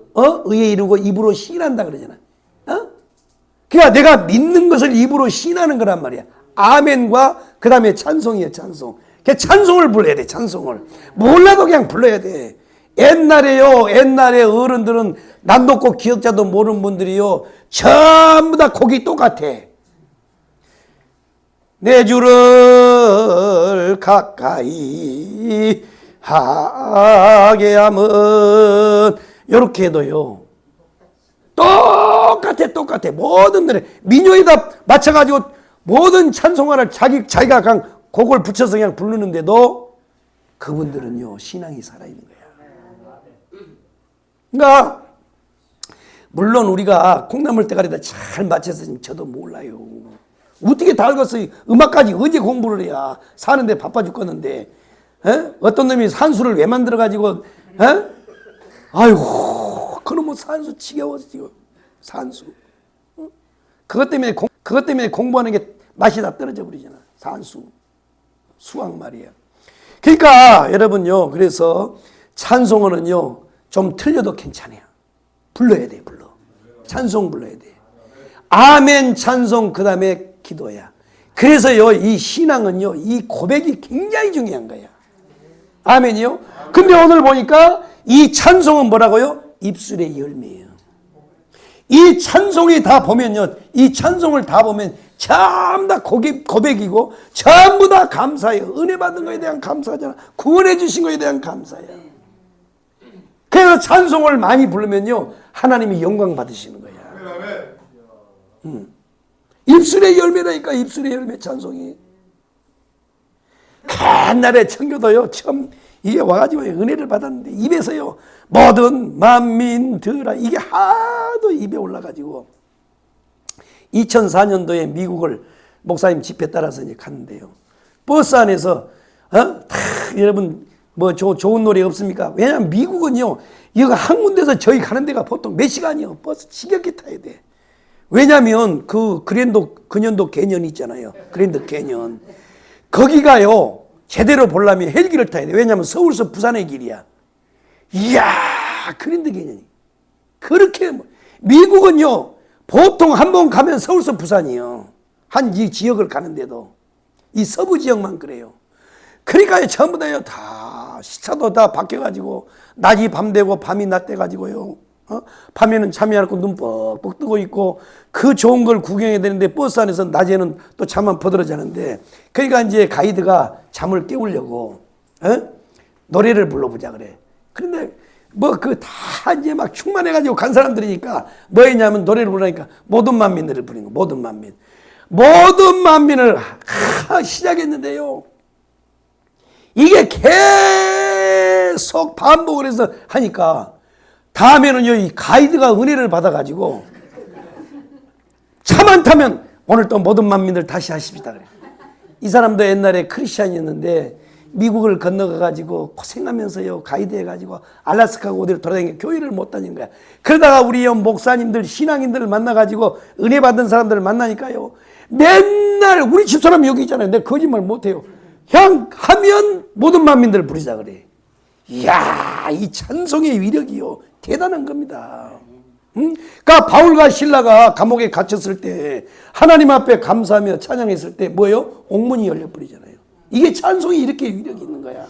의에 이르고 입으로 시인한다 그러잖아. 그러니까 내가 믿는 것을 입으로 시인하는 거란 말이야. 아멘과 그 다음에 찬송이야. 찬송. 그러니까 찬송을 불러야 돼. 찬송을. 몰라도 그냥 불러야 돼. 옛날에 어른들은 남도꼭 기억자도 모르는 분들이요. 전부 다 곡이 똑같아. 내 주를 가까이 하게 하면 이렇게 해도요. 똑같아. 모든 노래 민요에다 맞춰가지고 모든 찬송가를 자기가 그냥 곡을 붙여서 그냥 부르는데도 그분들은요. 신앙이 살아있는 거야. 그러니까 물론 우리가 콩나물 대가리에다 잘 맞춰서 저도 몰라요. 어떻게 다 읽었어요. 음악까지 어디 공부를 해야 사는데 바빠 죽겠는데 어떤 놈이 산수를 왜 만들어가지고 아이고 그놈의 산수 지겨워서 지금 산수 그것 때문에 공부하는 게 맛이 다 떨어져 버리잖아. 산수 수학 말이야. 그러니까 여러분요. 그래서 찬송어는요. 좀 틀려도 괜찮아요. 불러야 돼. 불러. 찬송 불러야 돼. 아멘 찬송 그 다음에 기도야. 그래서요. 이 신앙은요. 이 고백이 굉장히 중요한 거야. 아멘이요. 근데 오늘 보니까 이 찬송은 뭐라고요? 입술의 열매예요. 이 찬송이 다 보면요. 이 찬송을 다 보면 전부 다 고백이고 전부 다 감사해요. 은혜 받은 거에 대한 감사잖아. 구원해 주신 거에 대한 감사야. 그래서 찬송을 많이 부르면요. 하나님이 영광 받으시는 거야. 입술의 열매라니까. 입술의 열매 찬송이. 옛날에 청교도요. 처음 이게 와가지고 은혜를 받았는데 입에서요. 모든 만민들아 이게 하도 입에 올라가지고 2004년도에 미국을 목사님 집회 따라서 이제 갔는데요. 버스 안에서 다 여러분 뭐 좋은 노래 없습니까? 왜냐하면 미국은요. 이거 한 군데서 저희 가는 데가 보통 몇 시간이요. 버스 지겹게 타야 돼. 왜냐하면 그 근연도 개념 있잖아요. 그랜드 개념. 거기가요. 제대로 보려면 헬기를 타야 돼. 왜냐하면 서울서 부산의 길이야. 이야 그랜드 개념이. 그렇게 미국은요. 보통 한 번 가면 서울서 부산이요. 한 이 지역을 가는데도 이 서부 지역만 그래요. 그러니까 전부 다요. 다 시차도 다 바뀌어가지고 낮이 밤 되고 밤이 낮 돼가지고요. 밤에는 잠이 안 오고 눈 뻑뻑 뜨고 있고 그 좋은 걸 구경해야 되는데 버스 안에서 낮에는 또 잠만 퍼들어 자는데 그러니까 이제 가이드가 잠을 깨우려고 노래를 불러보자 그래. 그런데 뭐 그 다 이제 막 충만해가지고 간 사람들이니까 뭐 했냐면 노래를 부르니까 모든 만민들을 부르는 거. 모든 만민을 시작했는데요. 이게 계속 반복을 해서 하니까 다음에는요, 이 가이드가 은혜를 받아가지고 차만 타면 오늘 또 모든 만민들 다시 하십시다 그래. 이 사람도 옛날에 크리스찬이었는데 미국을 건너가가지고 고생하면서요 가이드 해가지고 알라스카 어디로 돌아다니는 교회를 못 다니는 거야. 그러다가 우리 목사님들 신앙인들을 만나가지고 은혜 받은 사람들을 만나니까요 맨날 우리 집사람 여기 있잖아요. 내가 거짓말 못해요. 그냥 하면 모든 만민들을 부르자 그래. 이야, 이 찬송의 위력이요 대단한 겁니다. 그러니까 바울과 실라가 감옥에 갇혔을 때 하나님 앞에 감사하며 찬양했을 때 뭐예요? 옥문이 열려버리잖아요. 이게 찬송이 이렇게 위력이 있는 거야.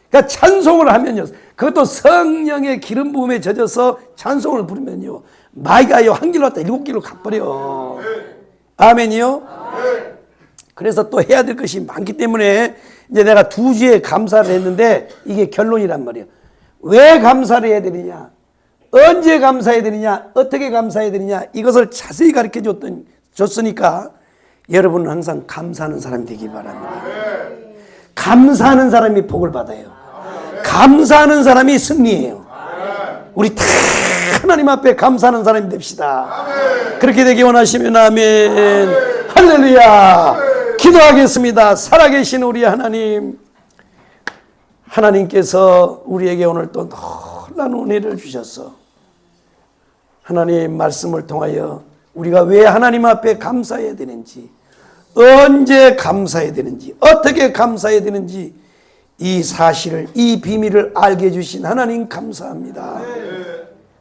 그러니까 찬송을 하면요, 그것도 성령의 기름 부음에 젖어서 찬송을 부르면요, 마이가요 한 길로 왔다 7길로 가버려. 아멘이요? 그래서 또 해야 될 것이 많기 때문에 이제 내가 2주에 감사를 했는데 이게 결론이란 말이에요. 왜 감사를 해야 되느냐? 언제 감사해야 되느냐? 어떻게 감사해야 되느냐? 이것을 자세히 가르쳐 줬으니까 여러분은 항상 감사하는 사람이 되기 바랍니다. 감사하는 사람이 복을 받아요. 감사하는 사람이 승리해요. 우리 다 하나님 앞에 감사하는 사람이 됩시다. 그렇게 되기 원하시면 아멘. 할렐루야. 기도하겠습니다. 살아계신 우리 하나님, 하나님께서 우리에게 오늘 또 놀라운 은혜를 주셨어. 하나님 말씀을 통하여 우리가 왜 하나님 앞에 감사해야 되는지, 언제 감사해야 되는지, 어떻게 감사해야 되는지 이 사실을, 이 비밀을 알게 해주신 하나님 감사합니다.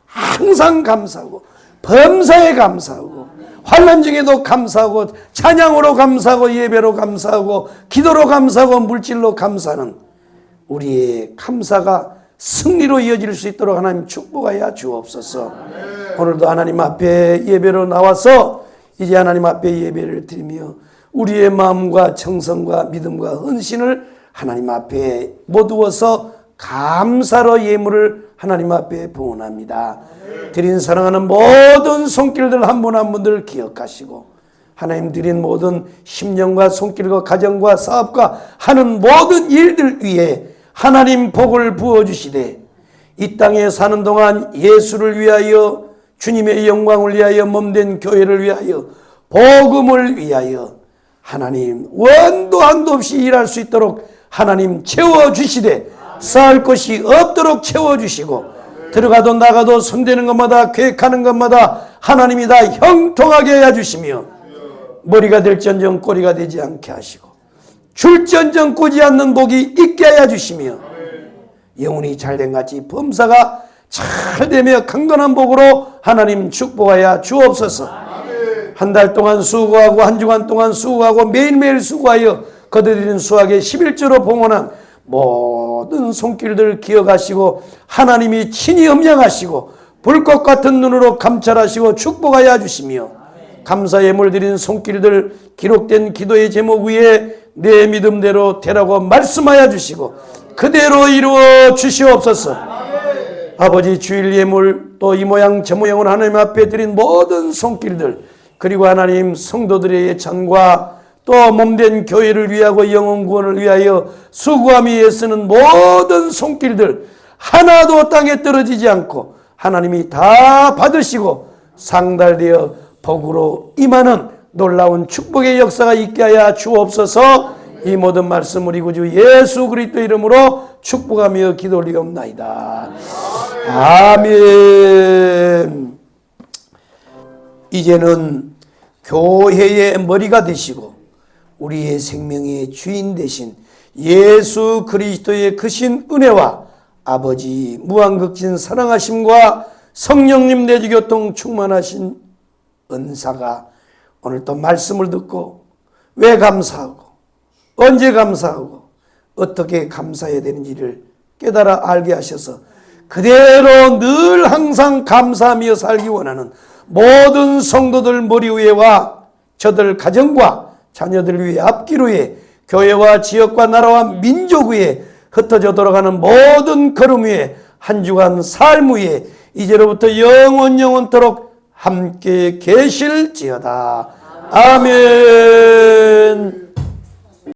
항상 감사하고 범사에 감사하고 환난 중에도 감사하고 찬양으로 감사하고 예배로 감사하고 기도로 감사하고 물질로 감사하는 우리의 감사가 승리로 이어질 수 있도록 하나님 축복하여 주옵소서. 오늘도 하나님 앞에 예배로 나와서 이제 하나님 앞에 예배를 드리며 우리의 마음과 정성과 믿음과 헌신을 하나님 앞에 모두어서 감사로 예물을 하나님 앞에 부원합니다. 드린 사랑하는 모든 손길들 한 분 한 분들 기억하시고 하나님 드린 모든 심령과 손길과 가정과 사업과 하는 모든 일들 위에 하나님 복을 부어주시되 이 땅에 사는 동안 예수를 위하여 주님의 영광을 위하여 몸된 교회를 위하여 복음을 위하여 하나님 원도 한도 없이 일할 수 있도록 하나님 채워주시되 쌓을 것이 없도록 채워주시고 들어가도 나가도 손대는 것마다 계획하는 것마다 하나님이 다 형통하게 해주시며 머리가 될전정 꼬리가 되지 않게 하시고 줄전정 꼬지 않는 복이 있게 하여 주시며 영혼이 잘된 같이 범사가 잘되며 강건한 복으로 하나님 축복하여 주옵소서. 한 달 동안 수고하고 한 주간 동안 수고하고 매일매일 수고하여 거두드리는 수학의 11조로 봉헌한 모든 손길들 기억하시고 하나님이 친히 음양하시고 불꽃 같은 눈으로 감찰하시고 축복하여 주시며 감사 예물 드린 손길들 기록된 기도의 제목 위에 내 믿음대로 되라고 말씀하여 주시고 그대로 이루어 주시옵소서. 아버지 주일 예물 또 이 모양 저 모양을 하나님 앞에 드린 모든 손길들 그리고 하나님 성도들의 예찬과 또 몸된 교회를 위하고 영혼 구원을 위하여 수고하며 애쓰는 모든 손길들 하나도 땅에 떨어지지 않고 하나님이 다 받으시고 상달되어 복으로 임하는 놀라운 축복의 역사가 있게 하여 주옵소서. 이 모든 말씀 우리 구주 예수 그리스도 이름으로 축복하며 기도 올리옵나이다. 아멘. 이제는 교회의 머리가 되시고 우리의 생명의 주인 되신 예수 그리스도의 크신 은혜와 아버지 무한극진 사랑하심과 성령님 내주교통 충만하신 은사가 오늘 또 말씀을 듣고 왜 감사하고 언제 감사하고 어떻게 감사해야 되는지를 깨달아 알게 하셔서 그대로 늘 항상 감사하며 살기 원하는 모든 성도들 머리 위에와 저들 가정과 자녀들 위에 앞길 위에 교회와 지역과 나라와 민족 위에 흩어져 돌아가는 모든 걸음 위에 한 주간 삶 위에 이제로부터 영원토록 함께 계실지어다. 아멘.